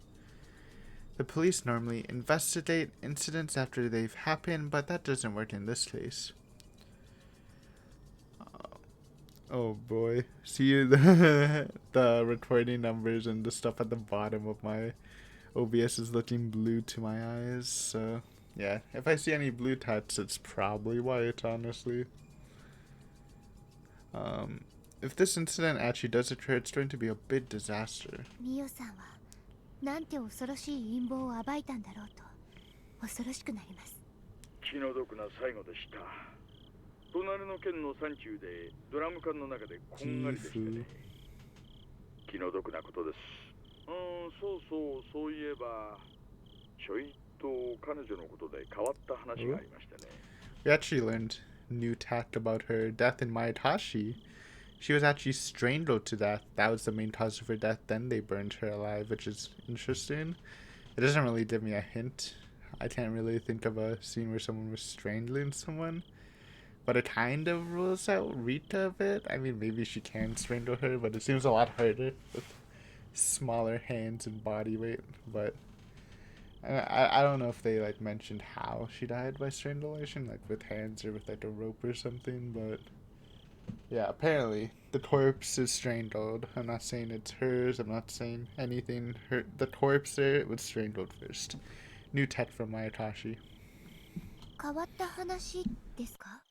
Speaker 1: The police normally investigate incidents after they've happened, but that doesn't work in this case. Oh boy. See the recording numbers and the stuff at the bottom of my OBS is looking blue to my eyes, so yeah, if I see any blue text, it's probably white, honestly. If this incident actually does occur, it's going to be a big disaster.
Speaker 2: ミオさんはなんて恐ろしい陰謀を暴いたんだろうと恐ろしくなります。
Speaker 3: 気の毒な最後でした。隣の県の山中でドラム缶の中でこんがりでしたね。気の毒なことです。そういえばちょいと彼女のことで変わった話がありましたね。
Speaker 1: We actually learned new tact about her death in Maetashi. She was actually strangled to death. That was the main cause of her death. Then they burned her alive, which is interesting. It doesn't really give me a hint. I can't really think of a scene where someone was strangling someone. But it kind of rules out Rita a bit. I mean, maybe she can strangle her, but it seems a lot harder with smaller hands and body weight. But I don't know if they like mentioned how she died by strangulation, like with hands or with like a rope or something, but yeah, apparently the corpse is strangled. I'm not saying it's hers, I'm not saying anything. The corpse there was strangled first. New tech from Maetashi.
Speaker 2: 変わった話ですか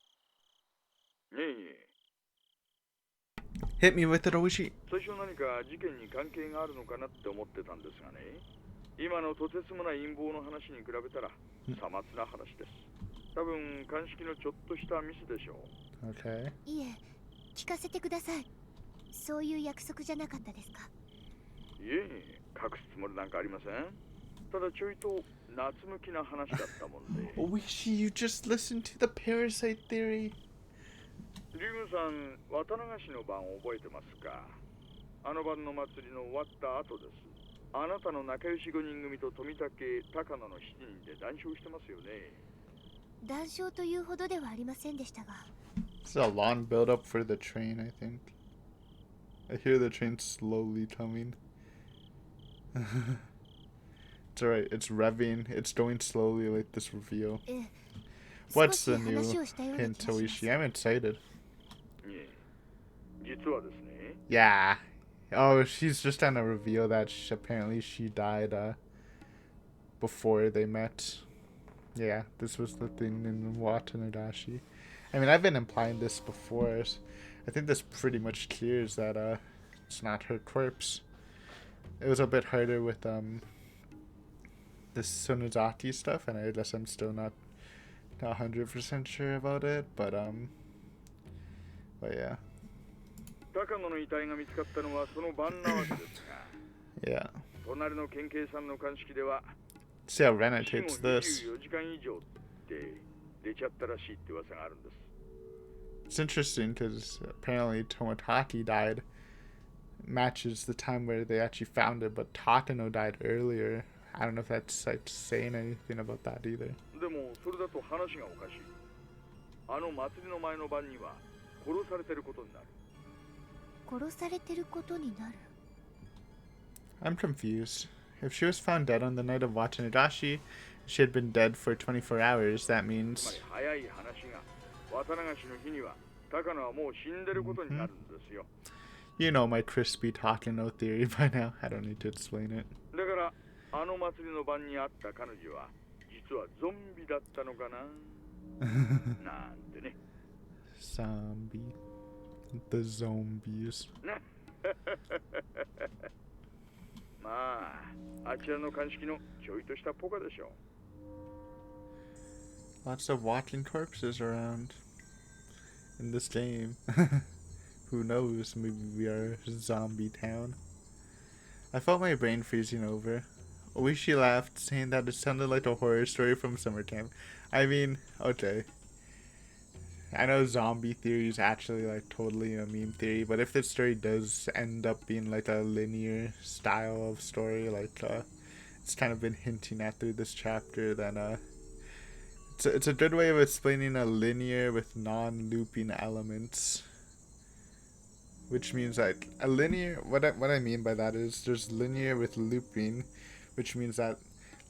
Speaker 2: ？Hit
Speaker 1: me with it, Oishi.
Speaker 3: 最初何か事件に関係があるのかなって思ってたんですがね。今のとてつもない陰謀の話に比べたらさまつな話です。多分鑑識のちょっとしたミスでしょう。
Speaker 1: Okay.
Speaker 2: いえ、聞かせてください。そういう約束じゃなかったですか？
Speaker 3: いえ、隠すつもりなんかありません。ただちょいと夏向きな話だったもんで。
Speaker 1: Oishi, you just listened to the parasite theory.
Speaker 3: リグさん、渡流しの晩を覚えてますか？あの晩の祭りの終わった後です。あなたの仲良し5人組と富武、高野の7人で談笑してますよね。
Speaker 2: 談笑というほどではありませんでしたが。
Speaker 1: This is a long build up for the train, I think. I hear the train slowly coming. It's alright, it's revving, it's going slowly like this reveal. What's the new hint, Oishi? I'm excited.
Speaker 3: 実はですね。
Speaker 1: Yeah. Oh, she's just trying to reveal that apparently she died before they met. Yeah, this was the thing in Watanabe. I mean, I've been implying this before. I think this pretty much clears that it's not her corpse. It was a bit harder with this Sonozaki stuff, and I guess I'm still not 100% sure about it, but yeah.
Speaker 3: 高野の遺体が見つかったのはその晩なわけですが。
Speaker 1: Yeah.
Speaker 3: 隣の県警さんの鑑識では。
Speaker 1: See how Ren takes this.
Speaker 3: 24時間以上って出ちゃったらしいって噂があるんです。
Speaker 1: It's interesting because apparently Tomotaki died matches the time where they actually found it, but Takano died earlier. I don't know if that's like saying anything about that either.
Speaker 3: でもそれだと話がおかしい。あの祭りの前の晩には殺されてることになる。
Speaker 2: 殺されてることになる。
Speaker 1: I'm confused. If she was found dead on the night of Watanabe, she had been dead for 24 hours. That means.
Speaker 3: 早い話が渡流しの日には高野はもう死んでることになるんですよ。
Speaker 1: You know my crispy Takano theory by now. I don't need to explain it.
Speaker 3: だからあの祭りの晩に会った彼女は実はゾンビだったのかななんてね。
Speaker 1: Zombie. The zombies.
Speaker 3: まあ、あちらの鑑識のちょいとしたポカでしょう。
Speaker 1: Lots of walking corpses around in this game. Who knows? Maybe we are zombie town. I felt my brain freezing over. Oishi laughed, saying that it sounded like a horror story from summer camp. I mean, okay. I know zombie theory is actually like totally a meme theory, but if this story does end up being like a linear style of story, like it's kind of been hinting at through this chapter, then it's a good way of explaining a linear with non-looping elements. Which means like a linear, what I mean by that is there's linear with looping, which means that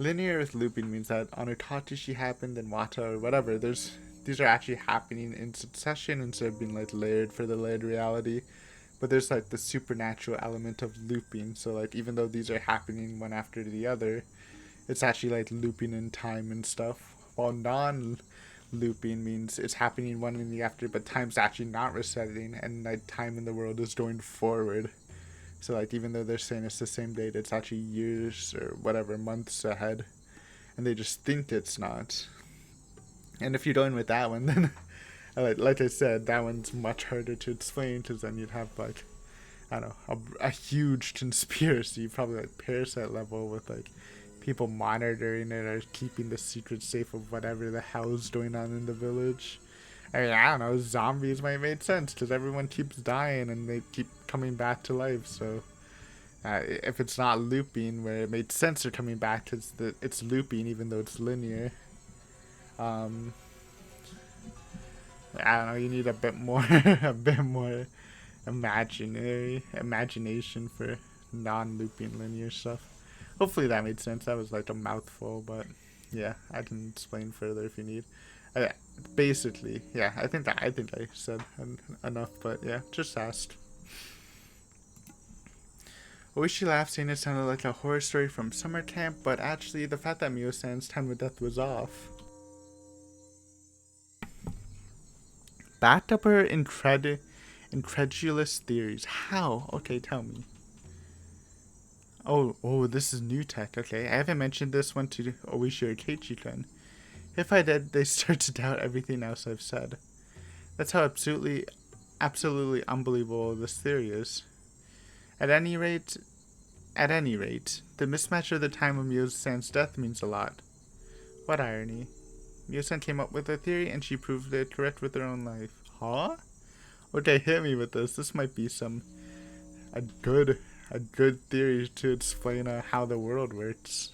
Speaker 1: linear with looping means that on Otachishi happened and Wata or whatever, these are actually happening in succession instead of being like layered for the layered reality. But there's like the supernatural element of looping, so like even though these are happening one after the other, it's actually like looping in time and stuff. While non-looping means it's happening one in the after, but time's actually not resetting, and like time in the world is going forward. So like even though they're saying it's the same date, it's actually years or whatever, months ahead, and they just think it's not. And if you're going with that one, then like I said, that one's much harder to explain, because then you'd have like, I don't know, a huge conspiracy, probably like Parasite level, with like people monitoring it or keeping the secret safe of whatever the hell's going on in the village. I mean, I don't know, zombies might make sense because everyone keeps dying and they keep coming back to life, so if it's not looping, where it made sense they're coming back because it's looping even though it's linear. I don't know, you need a bit more imagination for non-looping linear stuff. Hopefully that made sense. That was like a mouthful, but yeah, I can explain further if you need. Basically, yeah, I think I said enough, but yeah, just asked. Oishi laughed, saying it sounded like a horror story from summer camp, but actually the fact that Miyo-san's time of death was off backed up her incredulous theories. How? Okay, tell me. Oh, this is new tech. Okay, I haven't mentioned this one to Oishi or Keiichi-kun. If I did, they start to doubt everything else I've said. That's how absolutely unbelievable this theory is. At any rate, the mismatch of the time of Miyo-san's death means a lot. What irony. Mio-san came up with a theory and she proved it correct with her own life. Huh? Okay, hit me with this. This might be a good theory to explain how the world works.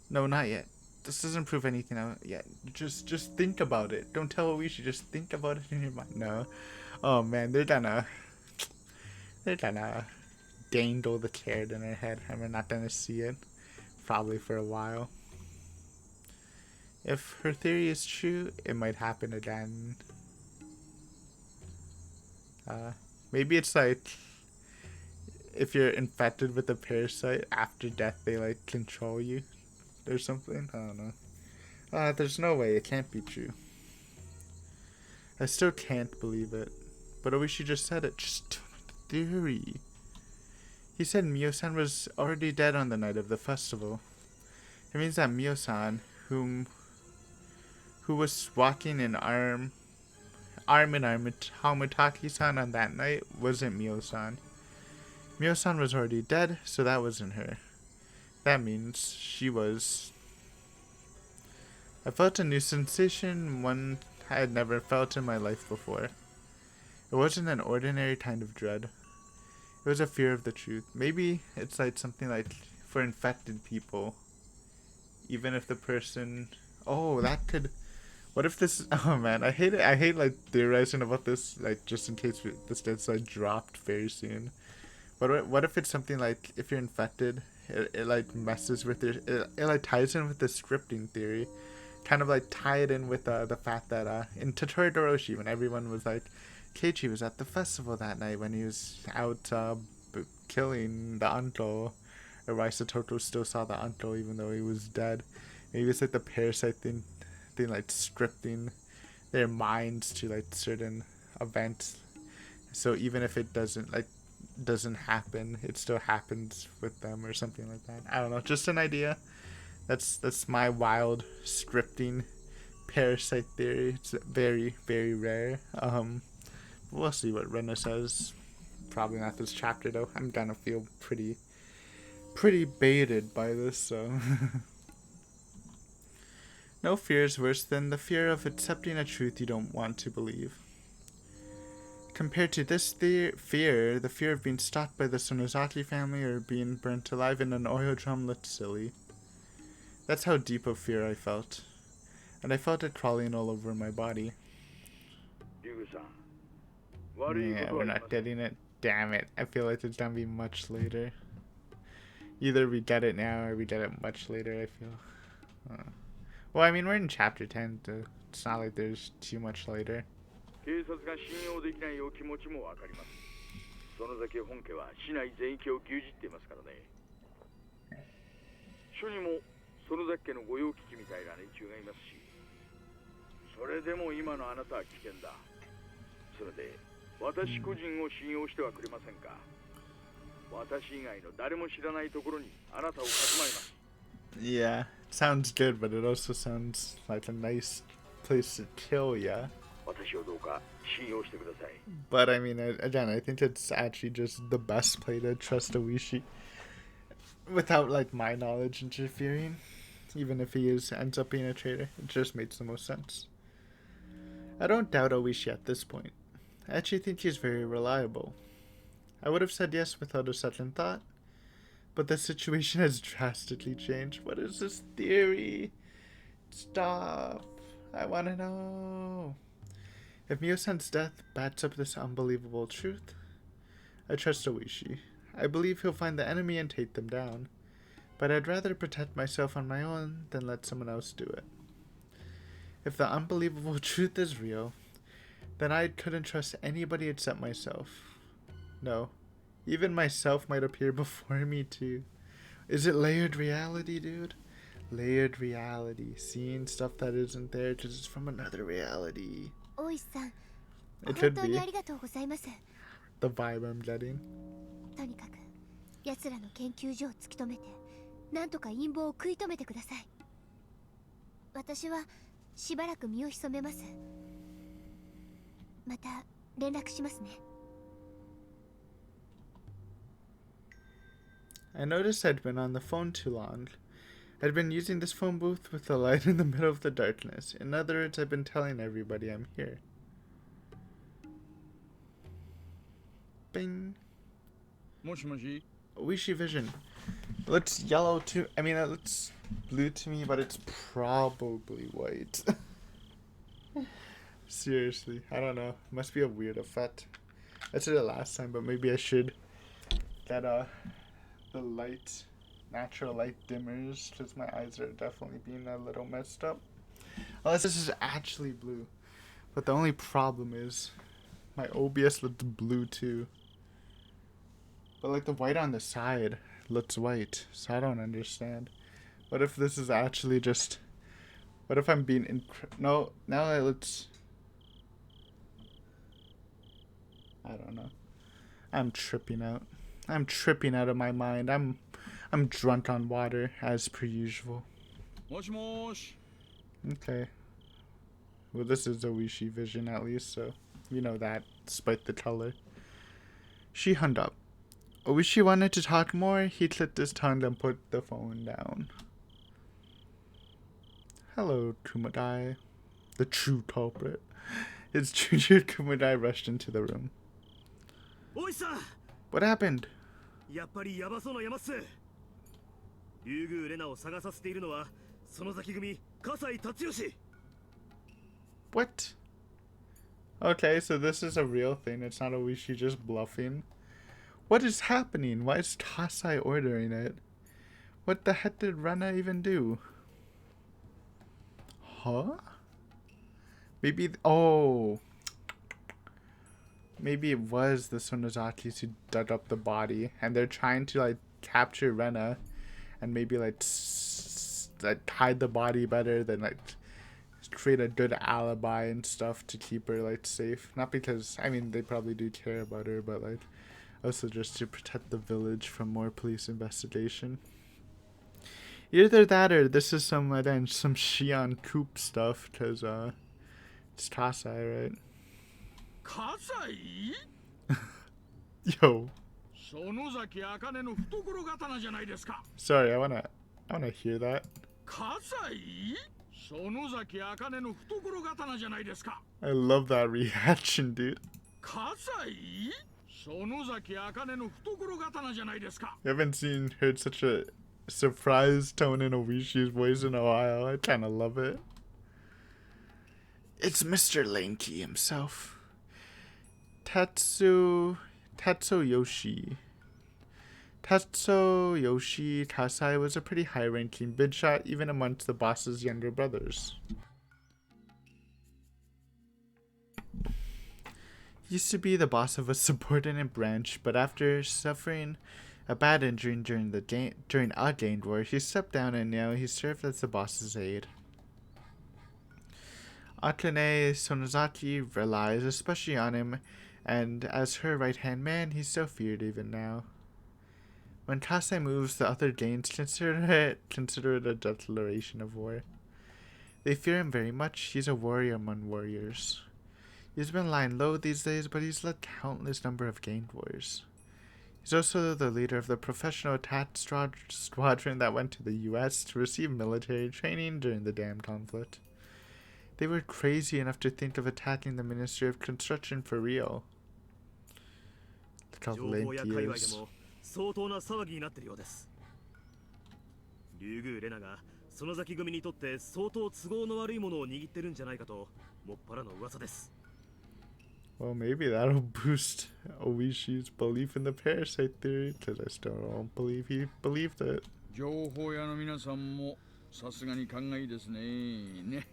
Speaker 1: No, not yet. This doesn't prove anything out yet. Just think about it. Don't tell Oishi. Just think about it in your mind. No. Oh man, they're gonna dangle the carrot in her head, and we're not gonna see it probably for a while. If her theory is true, it might happen again. Maybe it's like if you're infected with a parasite, after death they like control you or something. I don't know. There's no way it can't be true. I still can't believe it. But Oishi just said it. Just theory. He said Mio-san was already dead on the night of the festival. It means that Mio-san, who was walking in arm in arm with Haumutaki-san on that night, wasn't Mio-san. Mio-san was already dead, so that wasn't her. That means she was... I felt a new sensation, one I had never felt in my life before. It wasn't an ordinary kind of dread. It was a fear of the truth. Maybe it's like something like for infected people. Even if the person... Oh, that could... What if this... Oh man, I hate it. I hate like theorizing about this, like just in case this gets like dropped very soon. But what if it's something like if you're infected, it like messes with your... It like ties in with the scripting theory. Kind of like tie it in with the fact that in Tsumihoroboshi, when everyone was like, Keiichi was at the festival that night when he was out killing the uncle. Or Risatoto still saw the uncle even though he was dead. Maybe it's like the parasite thing like scripting their minds to like certain events. So even if it doesn't happen, it still happens with them or something like that. I don't know, just an idea. That's my wild scripting parasite theory. It's very, very rare. We'll see what Rena says. Probably not this chapter though. I'm gonna feel pretty baited by this, so no fear is worse than the fear of accepting a truth you don't want to believe. Compared to this fear, the fear of being stalked by the Sonozaki family or being burnt alive in an oil drum looked silly. That's how deep of fear I felt. And I felt it crawling all over my body. Yeah, we're not getting it. Damn it. I feel like it's gonna be much later. Either we get it now or we get it much later, I feel. Well, I mean, we're in chapter 10, so it's not like there's too much later. Yeah, it sounds good, but it also sounds like a nice place to kill ya. But I mean, again, I think it's actually just the best play to trust Oishi without like my knowledge interfering. Even if he ends up being a traitor, it just makes the most sense. I don't doubt Oishi at this point. I actually think he's very reliable. I would have said yes without a second thought, but the situation has drastically changed. What is this theory? Stop. I want to know. If Mio-san's death backs up this unbelievable truth, I trust Oishi. I believe he'll find the enemy and take them down, but I'd rather protect myself on my own than let someone else do it. If the unbelievable truth is real, then I couldn't trust anybody except myself. No, even myself might appear before me too. Is it layered reality, dude? Layered reality. Seeing stuff that isn't there because it's from another reality. It could be. The vibe I'm getting.
Speaker 2: とにかく奴らの研究所を突き止めてなんとか陰謀を食い止めてください。私はしばらく身を潜めます。また連絡しますね。
Speaker 1: I noticed I'd been on the phone too long. I'd been using this phone booth with the light in the middle of the darkness. In other words, I've been telling everybody I'm here. Bing.
Speaker 4: Moshi.
Speaker 1: Oishi vision. Looks yellow to... I mean, it looks blue to me, but it's probably white. Seriously, I don't know. Must be a weird effect. I said it last time, but maybe I should get the light, natural light dimmers, because my eyes are definitely being a little messed up. Unless this is actually blue. But the only problem is my OBS looks blue too. But like the white on the side looks white, so I don't understand. What if this is actually just... What if I'm being... No, now it looks... I don't know. I'm tripping out. I'm tripping out of my mind. I'm drunk on water, as per usual.
Speaker 4: Moshi.
Speaker 1: Okay. Well, this is Oishi vision at least, so you know that, despite the color. She hung up. Oishi wanted to talk more. He clicked his tongue and put the phone down. Hello, Kumadai. The true culprit. His junior Kumadai rushed into the room. What happened? What? Okay, so this is a real thing. It's not Oishi just bluffing. What is happening? Why is Kasai ordering it? What the heck did Rena even do? Huh? Maybe... Oh... Maybe it was the Sonozakis who dug up the body, and they're trying to like capture Rena, and maybe like hide the body better than like create a good alibi and stuff to keep her like safe. Not because, I mean, they probably do care about her, but like also just to protect the village from more police investigation. Either that or this is some Shion Coop stuff, because it's Kasai, right?
Speaker 4: Kasai?
Speaker 1: Yo.
Speaker 4: 園崎茜の懐刀じゃないですか。
Speaker 1: Sorry, I wanna hear that.
Speaker 4: kasai? 園崎茜の懐刀じゃないですか。
Speaker 1: I love that reaction, dude.
Speaker 4: kasai? 園崎茜の懐刀じゃないですか。
Speaker 1: I haven't heard such a surprised tone in Oishi's voice in a while. I kinda love it. It's Mr. Lanky himself. Tatsuyoshi Kasai was a pretty high-ranking bid shot even amongst the boss's younger brothers. He used to be the boss of a subordinate branch, but after suffering a bad injury during a gang war, he stepped down and now he served as the boss's aide. Akane Sonozaki relies especially on him, and as her right-hand man, he's so feared even now. When Kasai moves, the other gangs consider it a declaration of war. They fear him very much. He's a warrior among warriors. He's been lying low these days, but he's led countless number of gang wars. He's also the leader of the professional attack squadron that went to the US to receive military training during the dam conflict. They were crazy enough to think of attacking the Ministry of Construction for real. Look how late he is.
Speaker 5: 相当な騒ぎになっているようです。竜宮レナが園崎組にとって相当都合の悪いものを握ってるんじゃないかともっぱらの噂です。
Speaker 1: Well, maybe that'll boost Oishi's belief in the parasite theory, because I still don't believe he believed it.
Speaker 4: 情報屋の皆さんもさすがに勘がいいですね。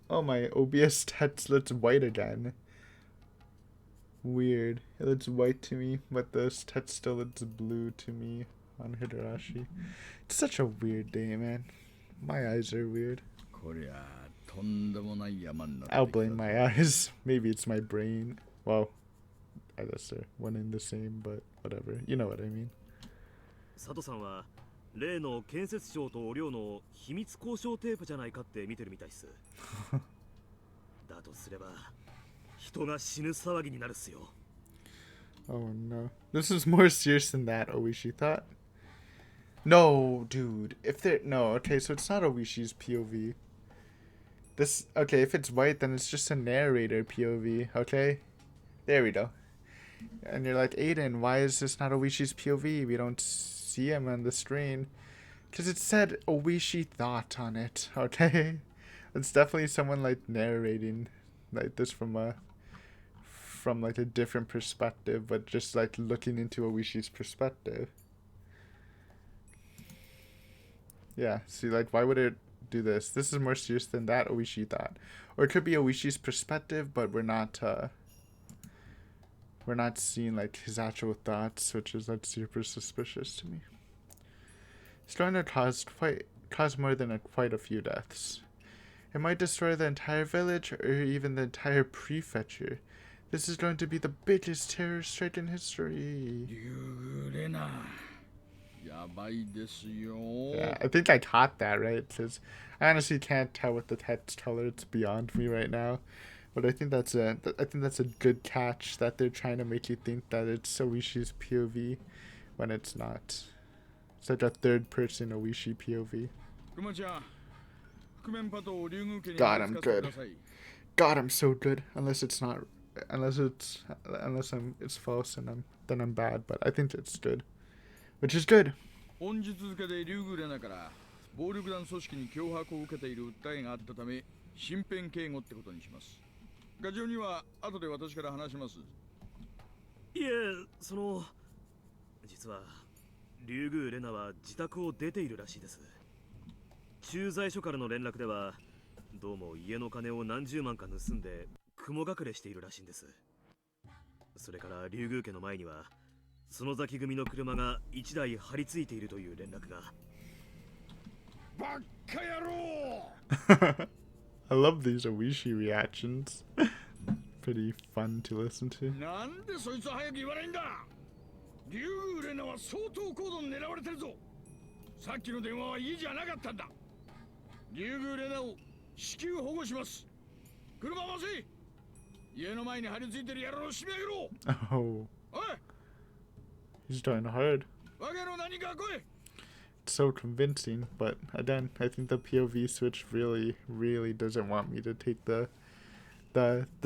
Speaker 1: Oh, my OBS text looks white again. Weird. It looks white to me, but the text still looks blue to me on Higurashi. It's such a weird day, man. My eyes are weird. I'll blame my eyes. Maybe it's my brain. Well, I guess they're one and the same, but whatever. You know what I mean.
Speaker 5: 佐藤さんは例の建設省と寮の秘密交渉テープじゃないかって見てるみたいっす。だとすれば人が死ぬ騒ぎになるっすよ。
Speaker 1: Oh no. This is more serious than that, Oishi thought. No, dude. If they're... No, okay, so it's not Oishi's POV. This... Okay, if it's white, then it's just a narrator POV, okay? There we go. And you're like, Aiden, why is this not Oishi's POV? We don't see him on the screen. Because it said Oishi thought on it, okay? It's definitely someone, like, narrating, like, this from like, a different perspective, but just, like, looking into Oishi's perspective. Yeah, see, like, why would it do this? This is more serious than that Oishi thought. Or it could be Oishi's perspective, but we're not seeing, like, his actual thoughts, which is, like, super suspicious to me. Storm caused more than quite a few deaths. It might destroy the entire village, or even the entire prefecture. This is going to be the biggest terror strike in history. Yeah, I think I caught that, right? Because I honestly can't tell with the text color. It's beyond me right now. But I think that's a good catch, that they're trying to make you think that it's Oishi's POV when it's not. It's like a third-person Oishi POV. God, I'm good. God, I'm so good. Unless it's false, and then I'm bad. But I think it's good, which is good.
Speaker 4: 本日付でリュウグレナから暴力団組織に脅迫を受けている訴えがあったため身辺警護ってことにします。課長には後で私から話します。
Speaker 5: いえ、実はリュウグレナは自宅を出ているらしいです。駐在所からの連絡ではどうも家の金を何十万か盗んで雲隠れしているらしいんです。それからリュウグ家の前には園崎組の車が1台張り付いているという連絡が。
Speaker 4: バッカ野郎
Speaker 1: I love these Oishi reactions. Pretty fun to listen to.
Speaker 4: なんでそいつは早く言わないんだ。リュウグレナは相当高度に狙われてるぞ。さっきの電話は家じゃなかったんだ。リュウグレナを至急保護します。車回せ。家の前に張り付いてる野郎を締め上げろ。
Speaker 1: Oh.
Speaker 4: おい。
Speaker 1: He's trying hard.
Speaker 4: わけの何か来い。
Speaker 1: It's so convincing, but again, I think the POV switch really, really doesn't want me to take the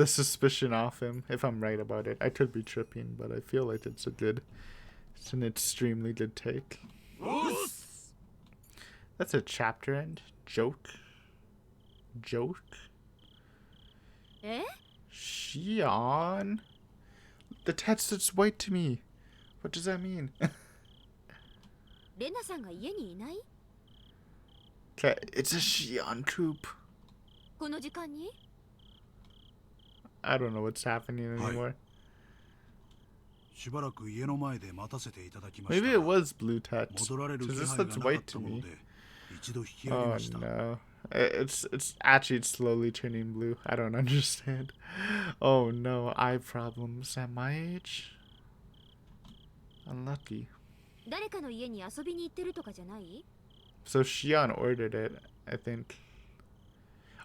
Speaker 1: suspicion off him. If I'm right about it, I could be tripping, but I feel like it's an extremely good take. That's a chapter end joke.
Speaker 2: Eh?
Speaker 1: Shion. The text is white to me. What does that mean?
Speaker 2: レナさんが家にいない？
Speaker 1: Okay, it's a Shion troop.
Speaker 2: この時間に？
Speaker 1: I don't know what's happening anymore.
Speaker 6: しばらく家の前で待たせていただきました。
Speaker 1: Maybe it was blue text.
Speaker 6: 戻られる気
Speaker 1: Because
Speaker 6: 配
Speaker 1: this
Speaker 6: が
Speaker 1: looks
Speaker 6: なかっ
Speaker 1: white
Speaker 6: た
Speaker 1: to
Speaker 6: もの
Speaker 1: me.
Speaker 6: で一度引き上げ
Speaker 1: Oh
Speaker 6: ました。
Speaker 1: no. It's actually slowly turning blue. I don't understand. Oh no, eye problems at my age? Unlucky.
Speaker 2: 誰かの家に遊びに行ってるとかじゃない？
Speaker 1: So Shion ordered it, I think.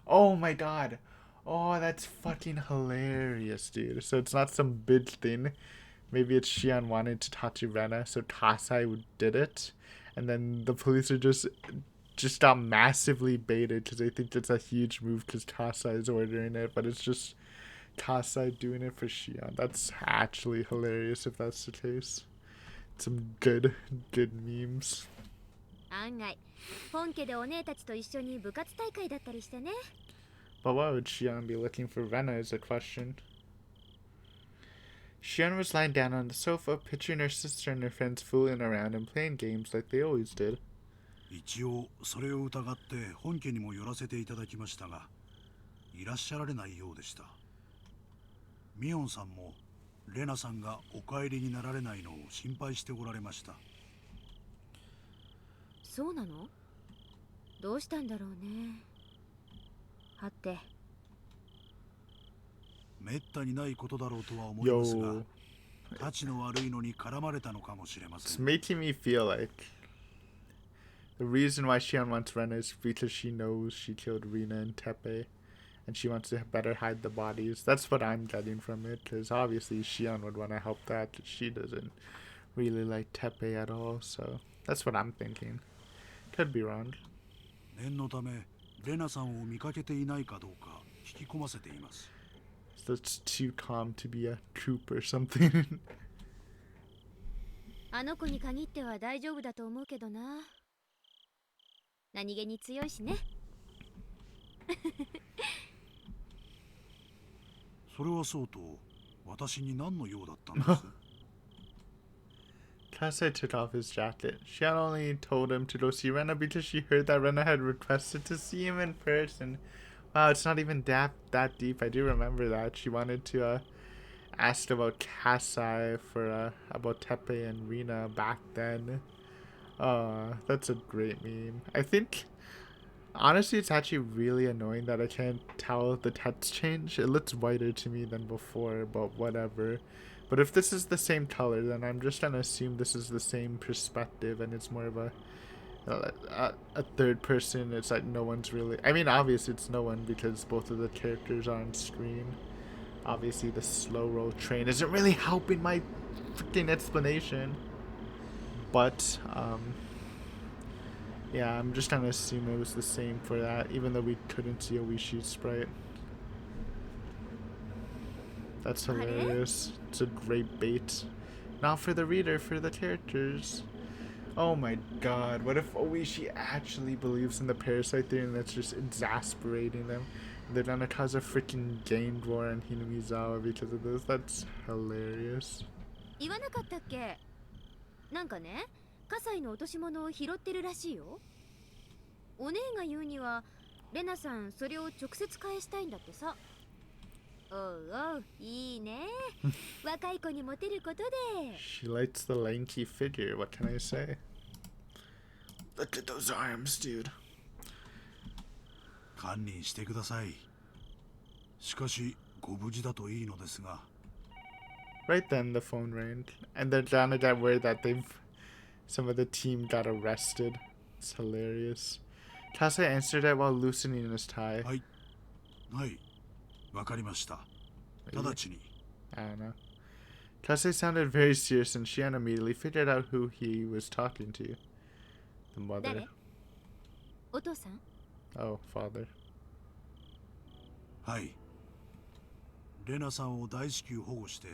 Speaker 1: Oh my god. Oh, that's fucking hilarious, dude. So it's not some big thing. Maybe it's Shion wanted to talk to Rena, so Kasai did it. And then the police are just got massively baited because they think it's a huge move because Kasai is ordering it, but it's just Kasai doing it for Shion. That's actually hilarious if that's the case. Some good memes.
Speaker 2: 案外、本家でお姉たちと一緒に部活大会だったりしてね。
Speaker 1: But why would Shion be looking for Rena is a question. Shion was lying down on the sofa, picturing her sister and her friends fooling around and playing games like they always did.
Speaker 6: 一応それを疑って本家にも寄らせていただきましたが、いらっしゃられないようでした。ミオンさんもレナさんがお帰りになられないのを心配しておられました。
Speaker 2: そうなの？どうしたんだろうね。はって。
Speaker 6: めったにないことだろうとは思いますが、たちの悪いのに絡まれたのかもしれません。
Speaker 1: It's making me feel like the reason why Shion wants Rena is because she knows she killed Rina and Tepe, and she wants to better hide the bodies. That's what I'm getting from it, because obviously Shion would want to help that. She doesn't really like Teppei at all, so that's what I'm thinking. Could be wrong.
Speaker 6: 念のためレナさんを見かけていないかどうか聞き込ませています。
Speaker 1: So it's too calm to be a troop or something.
Speaker 2: あの子に限っては大丈夫だと思うけどな。何気に強いしね。
Speaker 6: それはそうと私に何の用だったんです？
Speaker 1: Kase took off his jacket. She had only told him to go see Rena because she heard that Rena had requested to see him in person. Wow, it's not even that deep. I do remember that. She wanted to ask about Kasai for about Teppei and Rina back then. That's a great meme. I think honestly it's actually really annoying that I can't tell the text change. It looks whiter to me than before, but whatever. But if this is the same color, then I'm just gonna assume this is the same perspective and it's more of a third person. It's like no one's really, I mean obviously it's no one because both of the characters are on screen. Obviously the slow roll train isn't really helping my freaking explanation, but yeah, I'm just gonna assume it was the same for that, even though we couldn't see a Wishi's sprite. That's hilarious. It's a great bait. Not for the reader, for the characters. Oh my god, what if Oishi actually believes in the parasite theory and that's just exasperating them? They're gonna cause a freaking gang war on Hinamizawa because of this. That's hilarious.
Speaker 2: 言わなかったっけ？なんかね、葛西の落とし物を拾ってるらしいよ。お姉が言うには、レナさんそれを直接返したいんだってさ。おうおう、いいね。若い子にモテることで。
Speaker 1: She likes the lanky figure, what can I say? Look at those arms, dude.
Speaker 6: 堪忍してください。しかしご無事だといいのですが。
Speaker 1: Right then, the phone rang, and then Jana got word that some of the team got arrested. It's hilarious. Kase answered it while loosening his tie.
Speaker 6: はい。はい。わかりました。直ちに。
Speaker 1: I don't know. Kase sounded very serious, and Shion immediately figured out who he was talking to. The mother.
Speaker 2: 誰？お父さん？
Speaker 1: Oh, father.
Speaker 6: はい。レナさんを大至急保護して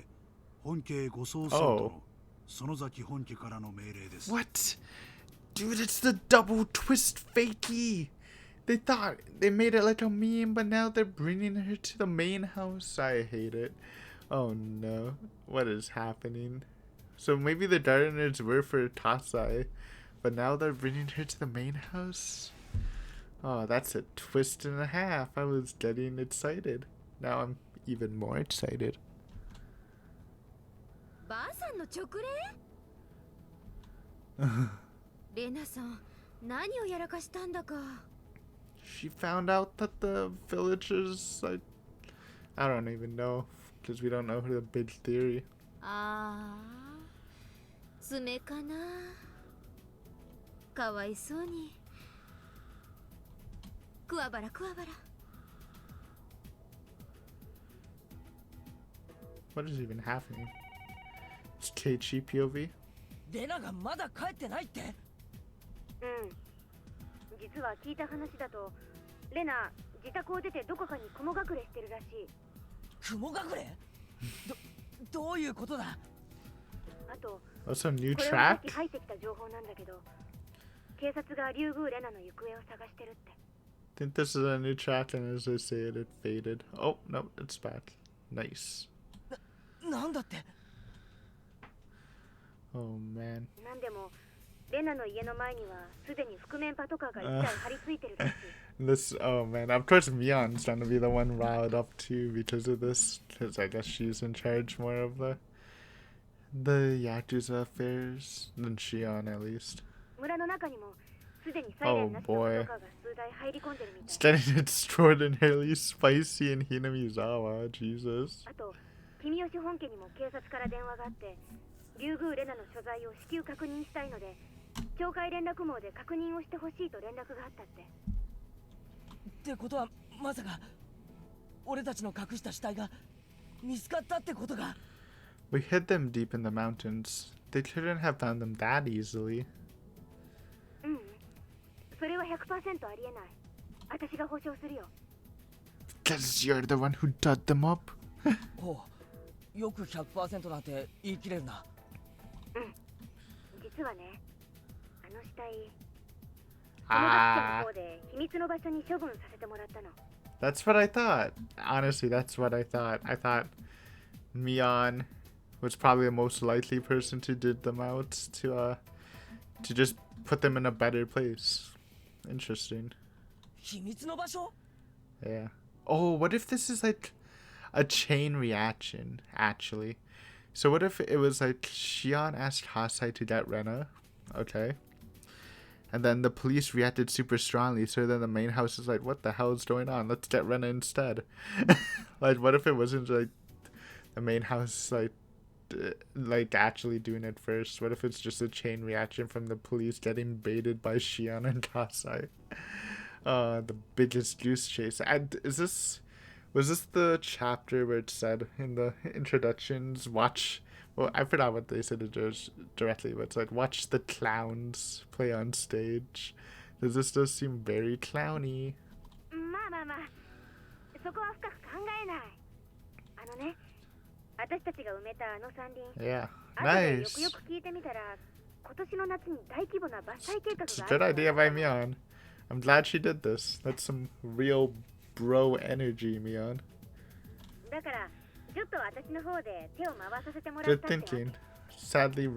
Speaker 6: 本家へ護送すると園崎本家からの命令です。
Speaker 1: What? Dude, it's the double twist fakey. They thought they made it like a meme, but now they're bringing her to the main house. I hate it. Oh no. What is happening? So maybe the gardeners were for Tasai, but now they're bringing her to the main house? Oh, that's a twist and a half. I was getting excited. Now I'm even more excited.
Speaker 2: ばあさんの直令？レナさん、何をやらかしたんだか。
Speaker 1: She found out that the villagers, like, I don't even know, because we don't know the big theory.
Speaker 2: ああ、爪かな。かわいそうに。くわばらくわばら。
Speaker 1: What is even happening? It's Keiichi POV?
Speaker 7: レナがまだ帰ってないって？
Speaker 8: うん。実は聞いた話だと、レナ自宅を出てどこかに雲隠れしてるらしい。
Speaker 7: 雲隠れ？どういうことだ？
Speaker 8: あと、
Speaker 1: That's a new
Speaker 8: これはさっ
Speaker 1: track?
Speaker 8: き入ってきた情報なんだけど、警察がリュウグウレナの行方を探してるって。
Speaker 1: I think this is a new track, and as I say it, it faded. Oh, no, it's back. Nice.
Speaker 7: なんだって？
Speaker 1: Oh, man.
Speaker 8: なんでも、レナの家の前にはすでに覆面パトカーが1台張り付いてるらしい。
Speaker 1: This, oh man, of course Mion's gonna be the one riled up too because of this, because I guess she's in charge more of the Yakuza affairs than Shion at least.
Speaker 8: 村の中にもすでにサイレンなしのパトカーが数台入り込んでるみ
Speaker 1: It's
Speaker 8: たい。
Speaker 1: getting extraordinarily spicy in Hinamizawa, Jesus.
Speaker 8: あと、君吉本家にも警察から電話があって、リュウグウレナの所在を至急確認したいので、懲戒連絡網で確認をしてほしいと連絡があったって。
Speaker 7: ってことはまさか俺たちの隠した死体が見つかったってことが。
Speaker 1: We hid them deep in the mountains. They couldn't have found them that easily.
Speaker 8: それは 100% ありえない。私が保証するよ。
Speaker 1: Because you're the one who dug them up.
Speaker 7: ほう、よく 100% なんて言い切れるな。
Speaker 8: 実はね、あの死体、その学生の方で秘密の場所に処分させてもらったの。
Speaker 1: That's what I thought. Honestly, that's what I thought. I thought Mion was probably the most likely person to dig them out to just put them in a better place. Interesting.
Speaker 7: 秘密の場所？
Speaker 1: Yeah. Oh, what if this is like a chain reaction, actually? So what if it was like Shion asked Hasai to get Rena? Okay. And then the police reacted super strongly, so then the main house is like, what the hell is going on? Let's get Rena instead. Like, what if it wasn't like the main house like actually doing it first? What if it's just a chain reaction from the police getting baited by Shion and Kasai? The biggest goose chase. And was this the chapter where it said in the introductions, watch, well, I forgot what they said directly, but it's like, watch the clowns play on stage. This does seem very clowny.
Speaker 8: まあそこは深く考えない。あのね、私たちが埋めたあの山林。
Speaker 1: Yeah,
Speaker 8: 後でよ
Speaker 1: nice.
Speaker 8: くよく聞いてみたら、今年の夏に大規模な伐採計画
Speaker 1: It's a
Speaker 8: が
Speaker 1: good
Speaker 8: ある。
Speaker 1: idea by Mion. I'm glad she did this. That's some real bro energy, Mion.
Speaker 8: だからちょっと私の方で手を回させてもらっ
Speaker 1: Good
Speaker 8: たってわけ。
Speaker 1: thinking. Sadly,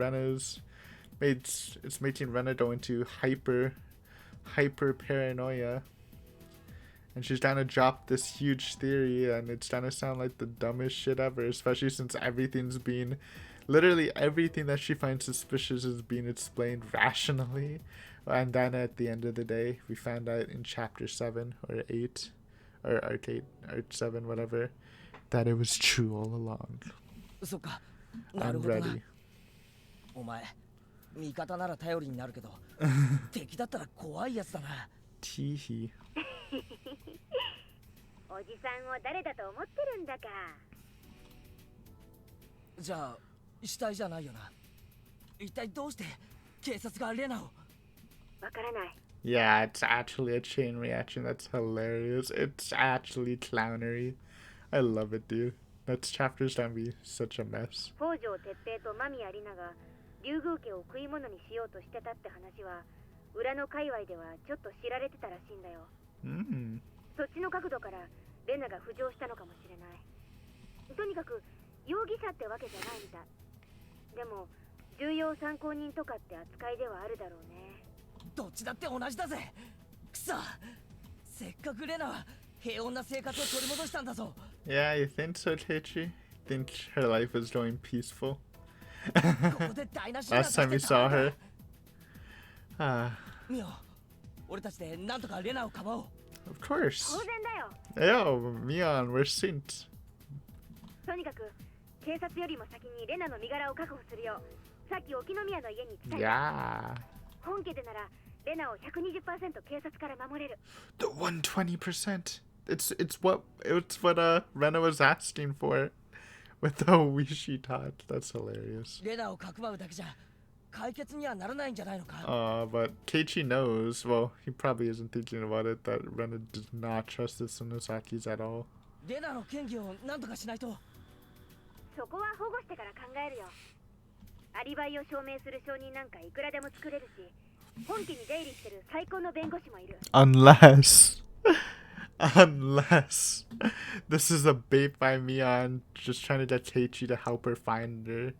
Speaker 1: it's making Rena go into hyper paranoia. And she's trying to drop this huge theory, and it's trying to sound like the dumbest shit ever, especially since literally everything that she finds suspicious is being explained rationally. And then at the end of the day, we found out in chapter 7 or 8, or arc 8, arc 7, whatever, that it was true all along.
Speaker 7: そっか。な
Speaker 1: I'm
Speaker 7: るほどな。
Speaker 1: ready.
Speaker 7: お前、味方なら頼りになるけど、敵だったら怖いやつだな。
Speaker 1: Teehee.
Speaker 8: おじさんを誰だと思ってるんだか。
Speaker 7: じゃあ、死体じゃないよな。一体どうして警察がレナを。
Speaker 8: わからない。
Speaker 1: Yeah, it's actually a chain reaction. That's hilarious. It's actually clownery. I love it, dude. That's chapter's gonna be such a mess.
Speaker 8: 北条哲平と間宮里奈が竜宮家を食い物にしようとしてたって話は裏の界隈ではちょっと知られてたらしいんだよ。そっちの角度からレナが浮上したのかもしれない。とにかく容疑者ってわけじゃないみたい。でも重要参考人とかって扱いではあるだろうね。
Speaker 7: どっちだって同じだぜ。くそ。せっかくレナは平穏な生活を取り戻したんだぞ。
Speaker 1: Yeah, you think so, Teichi? Think her life was going peaceful?
Speaker 7: ここで台無しにな
Speaker 1: Last
Speaker 7: った
Speaker 1: time we saw her.
Speaker 7: ミオ、俺たちでなんとかレナをかばおう。
Speaker 1: Of course.
Speaker 8: 当然だよ。
Speaker 1: Yo, Mion, we're saints.
Speaker 8: とにかく警察よりも先にレナの身柄を確保するようさっき沖宮の家に伝えた。
Speaker 1: Yeah.
Speaker 8: 本家でならレナを 120% 警察から守れる。
Speaker 1: The 120%. It's what Rena was asking for with the Wishi taught. That's hilarious.
Speaker 7: レナをかくまうだけじゃ解決にはならないんじゃないのか。
Speaker 1: But Keiichi knows, well, he probably isn't thinking about it, that Rena does not trust the Tsunosakis at all.
Speaker 7: レナの嫌疑をなんとかしないと。
Speaker 8: そこは保護してから考えるよ。アリバイを証明する証人なんかいくらでも作れるし、本家に出入りしてる最高の弁護士もいる。
Speaker 1: Unless this is a bait by Mion just trying to get Keiichi to help her find her.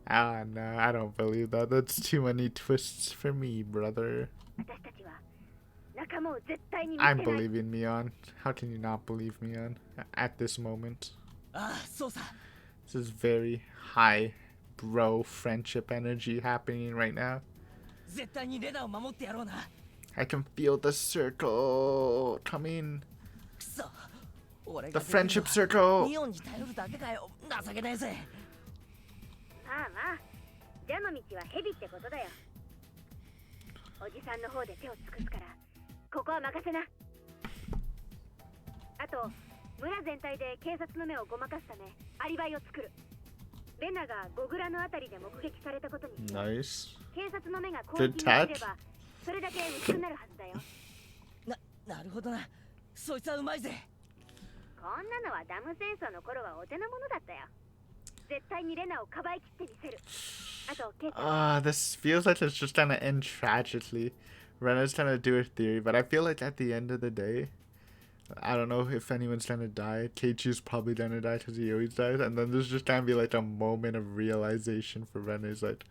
Speaker 1: Ah, no, I don't believe that. That's too many twists for me, brother.
Speaker 8: 私たちは仲間を絶対に見捨
Speaker 1: I'm
Speaker 8: てない。
Speaker 1: believing Mion. How can you not believe Mion at this moment?
Speaker 7: ああ、そうさ。
Speaker 1: This is very high bro friendship energy happening right now.
Speaker 7: 絶対にレナを守ってやろうな。
Speaker 1: I can feel the circle coming.
Speaker 7: くそ。俺
Speaker 1: The
Speaker 7: ができるのは
Speaker 1: friendship circle.
Speaker 7: ミオンに頼るだけかよ。情けねえぜ。
Speaker 8: まあまあ、蛇の道は蛇ってことだよ。おじさんの方で手を尽くすから、ここは任せな。あと、村全体で警察の目をごまかすためアリバイを作る。レナがゴグラのあたりで目撃されたことにしよう。
Speaker 1: Nice.
Speaker 8: 警察の目が攻撃にすればそれだけ薄くなるはずだよ。
Speaker 7: なるほどな。そいつはうまいぜ。
Speaker 8: こんなのはダム戦争の頃はお手の物だったよ。絶対にレナをかばいきってみせる。あとケイちゃん。
Speaker 1: This feels like it's just gonna end tragically. Rena's trying to do her theory, but I feel like at the end of the day, I don't know if anyone's gonna die. Keiichi's probably gonna die because he always dies, and then there's just gonna be like a moment of realization for Rena. He's like,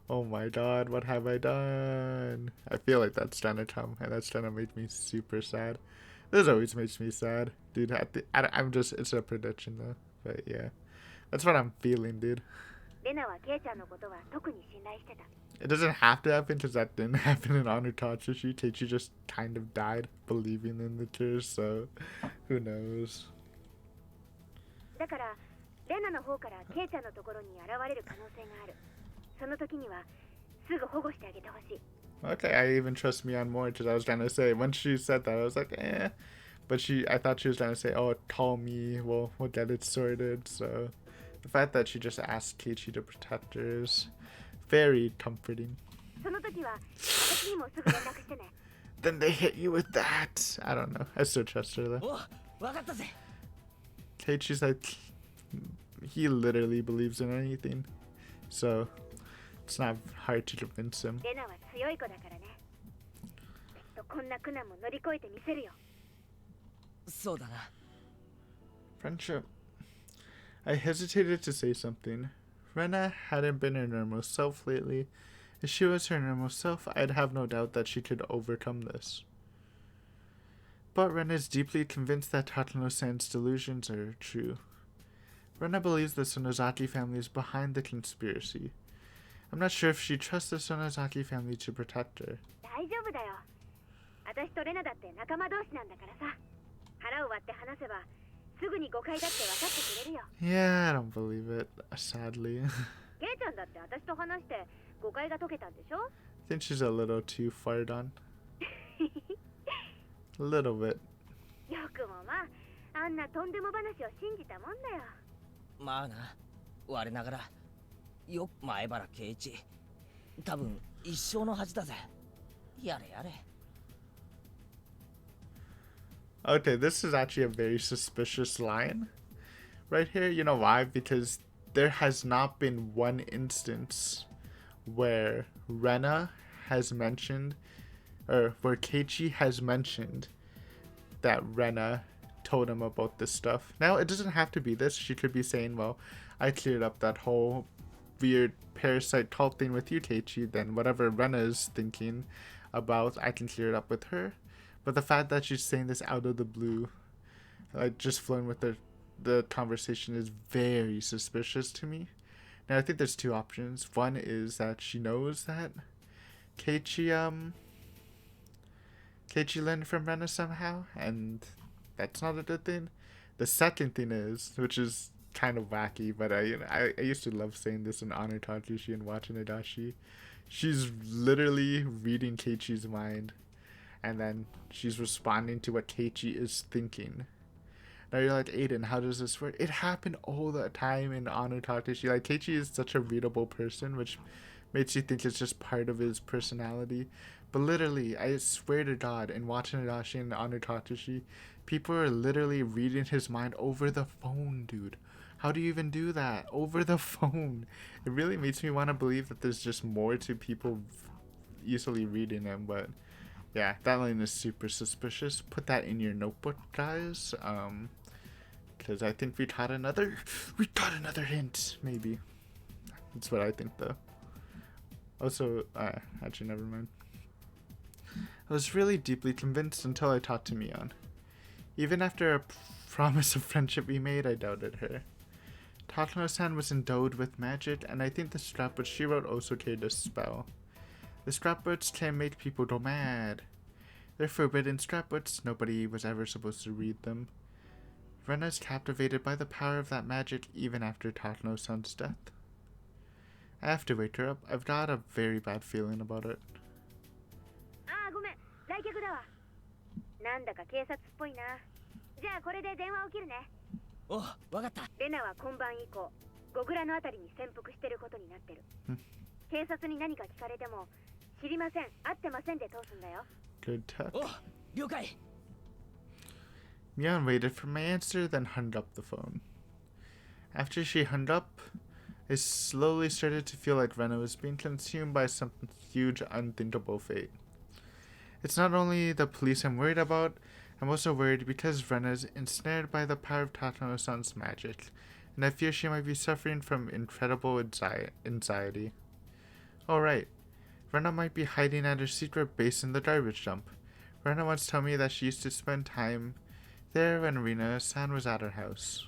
Speaker 1: oh my god, what have I done? I feel like that's gonna come, and that's gonna make me super sad. This always makes me sad, dude. I'm just, it's a prediction though, but yeah, that's what I'm feeling, dude.
Speaker 8: レナはケイちゃんのことは特に信頼してた。
Speaker 1: It doesn't have to happen because that didn't happen in Honor Tatsushi. Keiichi just kind of died believing in the cure, so who knows.
Speaker 8: だからレナの方からケイちゃんのところに現れる可能性がある。その時にはすぐ保護してあげてほしい。
Speaker 1: Okay, I even trust Mion more because I was gonna say when she said that I was like, eh, but I thought she was gonna say, oh, call me, we'll get it sorted. So the fact that she just asked Keiichi to protect her is very comforting.
Speaker 8: その時は私にもすぐ連絡してね。
Speaker 1: Then they hit you with that. I don't know. I still trust her though.
Speaker 7: お、わかったぜ。
Speaker 1: Keiichi's like, he literally believes in anything, so it's not hard to convince him.
Speaker 8: レナは強い子だからね。きっとこんな苦難も乗り越えてみせるよ。
Speaker 7: そうだな。
Speaker 1: Friendship. I hesitated to say something. Rena hadn't been her normal self lately. If she was her normal self, I'd have no doubt that she could overcome this. But Rena is deeply convinced that Tatano-san's delusions are true. Rena believes the Sonozaki family is behind the conspiracy. I'm not sure if she trusts the Sonozaki family to protect her.
Speaker 8: 大丈夫だよ。私とレナだって仲間同士なんだからさ。腹を割って話せばすぐに誤解だって分かってくれるよ。
Speaker 1: Yeah, I don't believe it, sadly.
Speaker 8: ケイちゃんだって私と話して誤解が解けたんでしょ？
Speaker 1: I think she's a little too far done. A little bit.
Speaker 8: よくもまあ、あんなとんでも話を信じたもんだよ。
Speaker 7: まあな、我ながらよ前原圭一、多分一生の恥だぜ。やれやれ。
Speaker 1: Okay, this is actually a very suspicious line right here. You know why? Because there has not been one instance where Rena has mentioned, or where Keiichi has mentioned that Rena told him about this stuff. Now, it doesn't have to be this. She could be saying, well, I cleared up that whole weird parasite cult thing with you, Keiichi. Then whatever Rena is thinking about, I can clear it up with her. But the fact that she's saying this out of the blue, like just flowing with the conversation, is very suspicious to me. Now, I think there's two options. One is that she knows that Keiichi learned from Rena somehow, and that's not a good thing. The second thing is, which is kind of wacky, but I used to love saying this in Honor Tatsushi and watching Adachi. She's literally reading Keiichi's mind, and then she's responding to what Keiichi is thinking. Now you're like, Aiden, how does this work? It happened all the time in Honor Tatsushi. Like, Keiichi is such a readable person, which makes you think it's just part of his personality. But literally, I swear to God, in watching Adachi and Honor Tatsushi, people are literally reading his mind over the phone, dude. How do you even do that? Over the phone. It really makes me want to believe that there's just more to people easily reading him, but yeah, that line is super suspicious. Put that in your notebook, guys. Because I think we got another hint, maybe. That's what I think, though. Also, actually, never mind. I was really deeply convinced until I talked to Mion. Even after a promise of friendship we made, I doubted her. Takano-san was endowed with magic, and I think the scrapbooks she wrote also carried a spell. The scrapbooks can make people go mad. They're forbidden scrapbooks, nobody was ever supposed to read them. Rena's captivated by the power of that magic even after Takano-san's death. I have to wake her up. I've got a very bad feeling about it.
Speaker 8: ああ、ごめん。来客だわ。なんだか警察っぽいな。じゃあこれで電話を切るね。
Speaker 7: お、わかった。
Speaker 8: レナは今晩以降ゴグラのあたりに潜伏してることになってる。警察に何か聞かれても知りません、会ってませんで通すんだよ。
Speaker 1: Good talk.
Speaker 7: お、了解。
Speaker 1: Mion waited for my answer, then hung up the phone. After she hung up, I slowly started to feel like Rena was being consumed by some huge, unthinkable fate. It's not only the police I'm worried about, I'm also worried because Rena is ensnared by the power of Tatano-san's magic, and I fear she might be suffering from incredible anxiety. Oh right, Rena might be hiding at her secret base in the garbage dump. Rena once told me that she used to spend time there when Rina-san was at her house.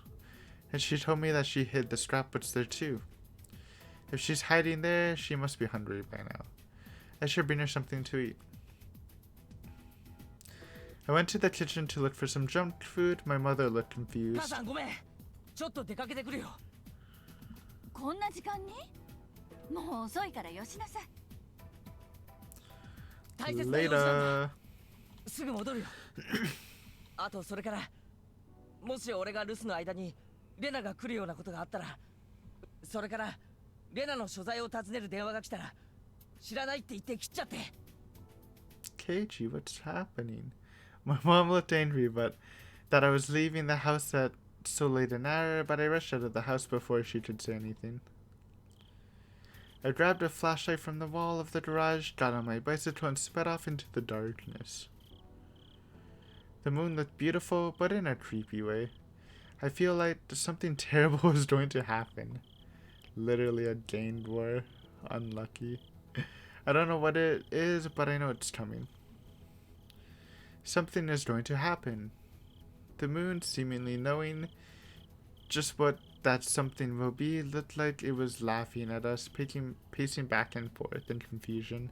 Speaker 1: And she told me that she hid the scrapbooks there too. If she's hiding there, she must be hungry by now. I should bring her something to eat. I went to the kitchen to look for some junk food. My mother looked
Speaker 7: 母
Speaker 1: confused.
Speaker 7: さんごめん。ちょっと出かけてくるよ。
Speaker 9: こんな時間に？もう遅いからよしなさい。
Speaker 7: 大切な用事なんだ。
Speaker 1: Later.
Speaker 7: すぐ戻るよ。あとそれから、もし俺が留守の間にレナが来るようなことがあったら、それからレナの所在を尋ねる電話が来たら、知らないって言って切っちゃって。
Speaker 1: Keiji, what's happening? My mom looked angry, but that I was leaving the house at so late an hour, but I rushed out of the house before she could say anything. I grabbed a flashlight from the wall of the garage, got on my bicycle, and sped off into the darkness. The moon looked beautiful, but in a creepy way. I feel like something terrible is going to happen. Literally a gang war. Unlucky. I don't know what it is, but I know it's coming. Something is going to happen. The moon, seemingly knowing just what that something will be, looked like it was laughing at us, pacing back and forth in confusion.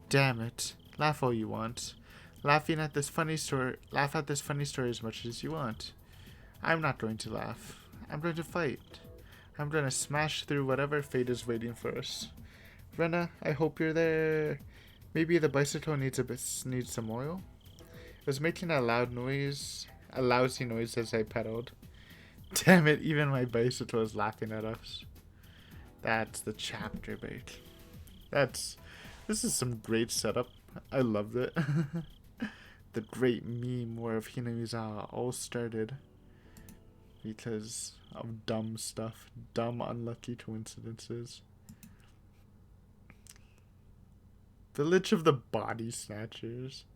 Speaker 1: Damn it. Laugh all you want. Laugh at this funny story as much as you want. I'm not going to laugh. I'm going to fight. I'm going to smash through whatever fate is waiting for us. Rena, I hope you're there. Maybe the bicycle needs some oil. It was making a lousy noise as I pedaled. Damn it, even my bicycle is laughing at us. That's the chapter bait. This is some great setup. I loved it. The great meme where of Hinamizawa all started because of dumb stuff, dumb unlucky coincidences. Village of the Body Snatchers.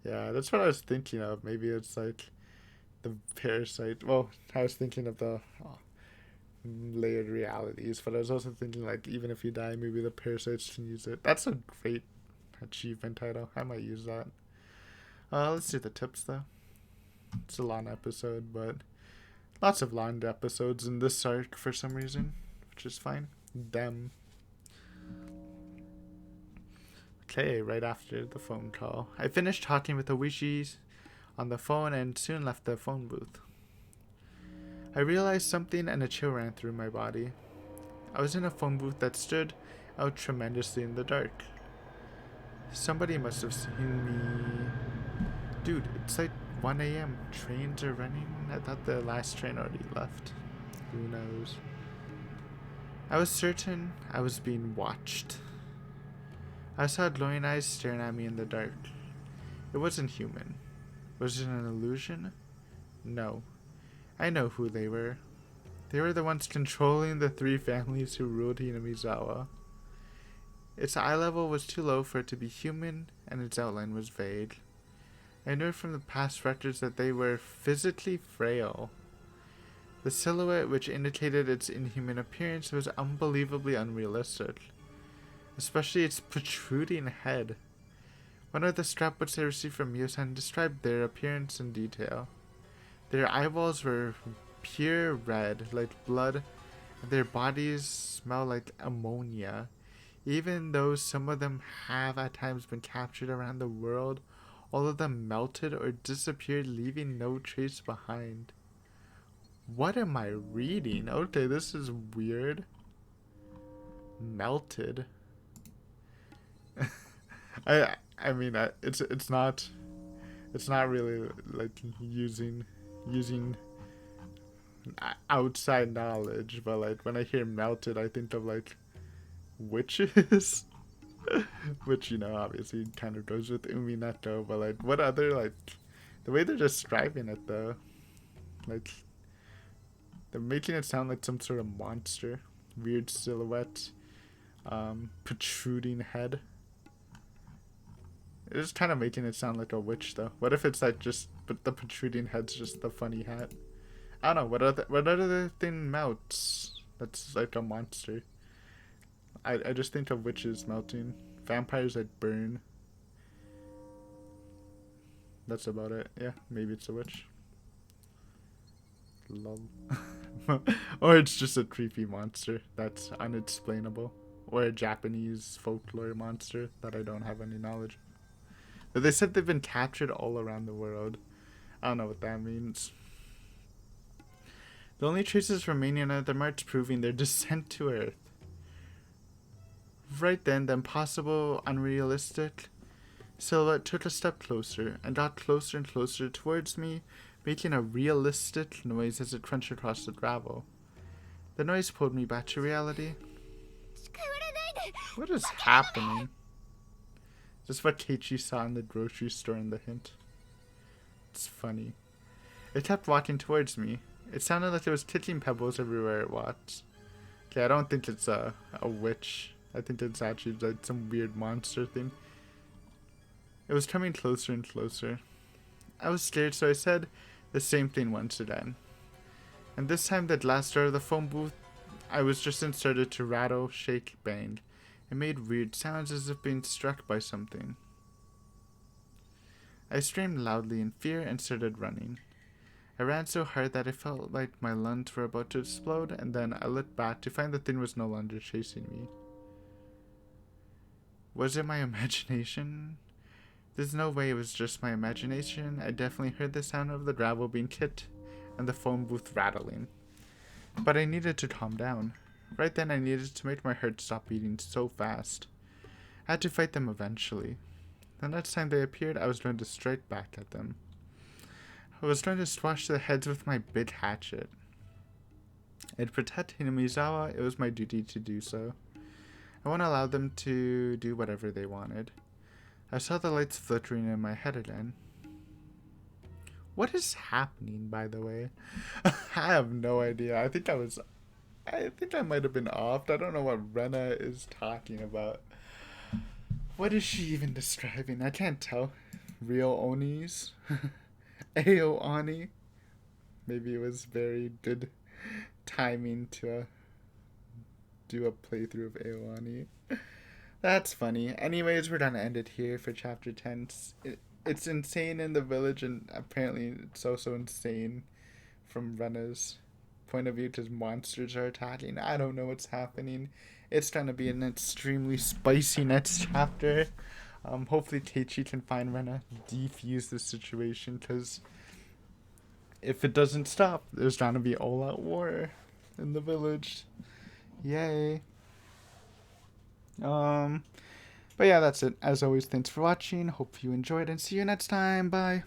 Speaker 1: Yeah, that's what I was thinking of. Maybe it's like the parasite. Well, I was thinking of the layered realities, but I was also thinking like even if you die, maybe the parasites can use it. That's a great achievement title. I might use that. Let's do the tips though. It's a long episode, but lots of long episodes in this arc for some reason, which is fine. Them. Okay, right after the phone call. I finished talking with Oishi on the phone and soon left the phone booth. I realized something and a chill ran through my body. I was in a phone booth that stood out tremendously in the dark. Somebody must have seen me. Dude, it's like 1 a.m. Trains are running. I thought the last train already left. Who knows? I was certain I was being watched. I saw glowing eyes staring at me in the dark. It wasn't human. Was it an illusion? No. I know who they were. They were the ones controlling the 3 families who ruled Hinamizawa. Its eye level was too low for it to be human, and its outline was vague. I knew from the past records that they were physically frail. The silhouette, which indicated its inhuman appearance, was unbelievably unrealistic, especially its protruding head. One of the scrapbooks I received from Mio-san described their appearance in detail. Their eyeballs were pure red, like blood, and their bodies smell like ammonia. Even though some of them have at times been captured around the world, all of them melted or disappeared, leaving no trace behind. What am I reading? Okay, this is weird. Melted. It's not really like using outside knowledge, but like when I hear melted, I think of like witches, which obviously kind of goes with Uminato. But like, what other like the way they're describing it though, like they're making it sound like some sort of monster, weird silhouette, protruding head. It's kind of making it sound like a witch though. What if it's like but the protruding head's just the funny hat? I don't know. What other thing melts? That's like a monster. I just think of witches melting. Vampires that burn. That's about it. Yeah, maybe it's a witch. Lol. Or it's just a creepy monster that's unexplainable. Or a Japanese folklore monster that I don't have any knowledge of. But they said they've been captured all around the world. I don't know what that means. The only traces remaining are the marks proving their descent to Earth. Right then, the impossible, unrealistic silhouette took a step closer and got closer and closer towards me, making a realistic noise as it crunched across the gravel. The noise pulled me back to reality. What is happening? Just what Keiichi saw in the grocery store in the hint. It's funny. It kept walking towards me. It sounded like it was kicking pebbles everywhere it walked. Okay, I don't think it's a witch. I think it's actually like some weird monster thing. It was coming closer and closer. I was scared, so I said the same thing once again. And this time the glass door of the phone booth I was just in started to rattle, shake, bang. It made weird sounds as if being struck by something. I screamed loudly in fear and started running. I ran so hard that I felt like my lungs were about to explode, and then I looked back to find the thing was no longer chasing me. Was it my imagination? There's no way it was just my imagination. I definitely heard the sound of the gravel being kicked and the phone booth rattling. But I needed to calm down. Right then I needed to make my heart stop beating so fast. I had to fight them eventually. The next time they appeared, I was going to strike back at them. I was going to squash their heads with my big hatchet. To protect Hinamizawa, it was my duty to do so. I won't allow them to do whatever they wanted. I saw the lights flickering in my head again. What is happening, by the way? I have no idea. I think I might have been off. I don't know what Rena is talking about. What is she even describing? I can't tell. Real Onis? Ao Oni? Maybe it was very good timing to do a playthrough of Ao Oni. That's funny. Anyways, we're gonna end it here for chapter 10. It's insane in the village, and apparently it's also insane from Rena's point of view because monsters are attacking. I don't know what's happening. It's gonna be an extremely spicy next chapter. Hopefully Keiichi can find Rena, defuse the situation, because if it doesn't stop, there's gonna be all-out war in the village. Yay. But yeah, that's it. As always, thanks for watching. Hope you enjoyed, and see you next time. Bye.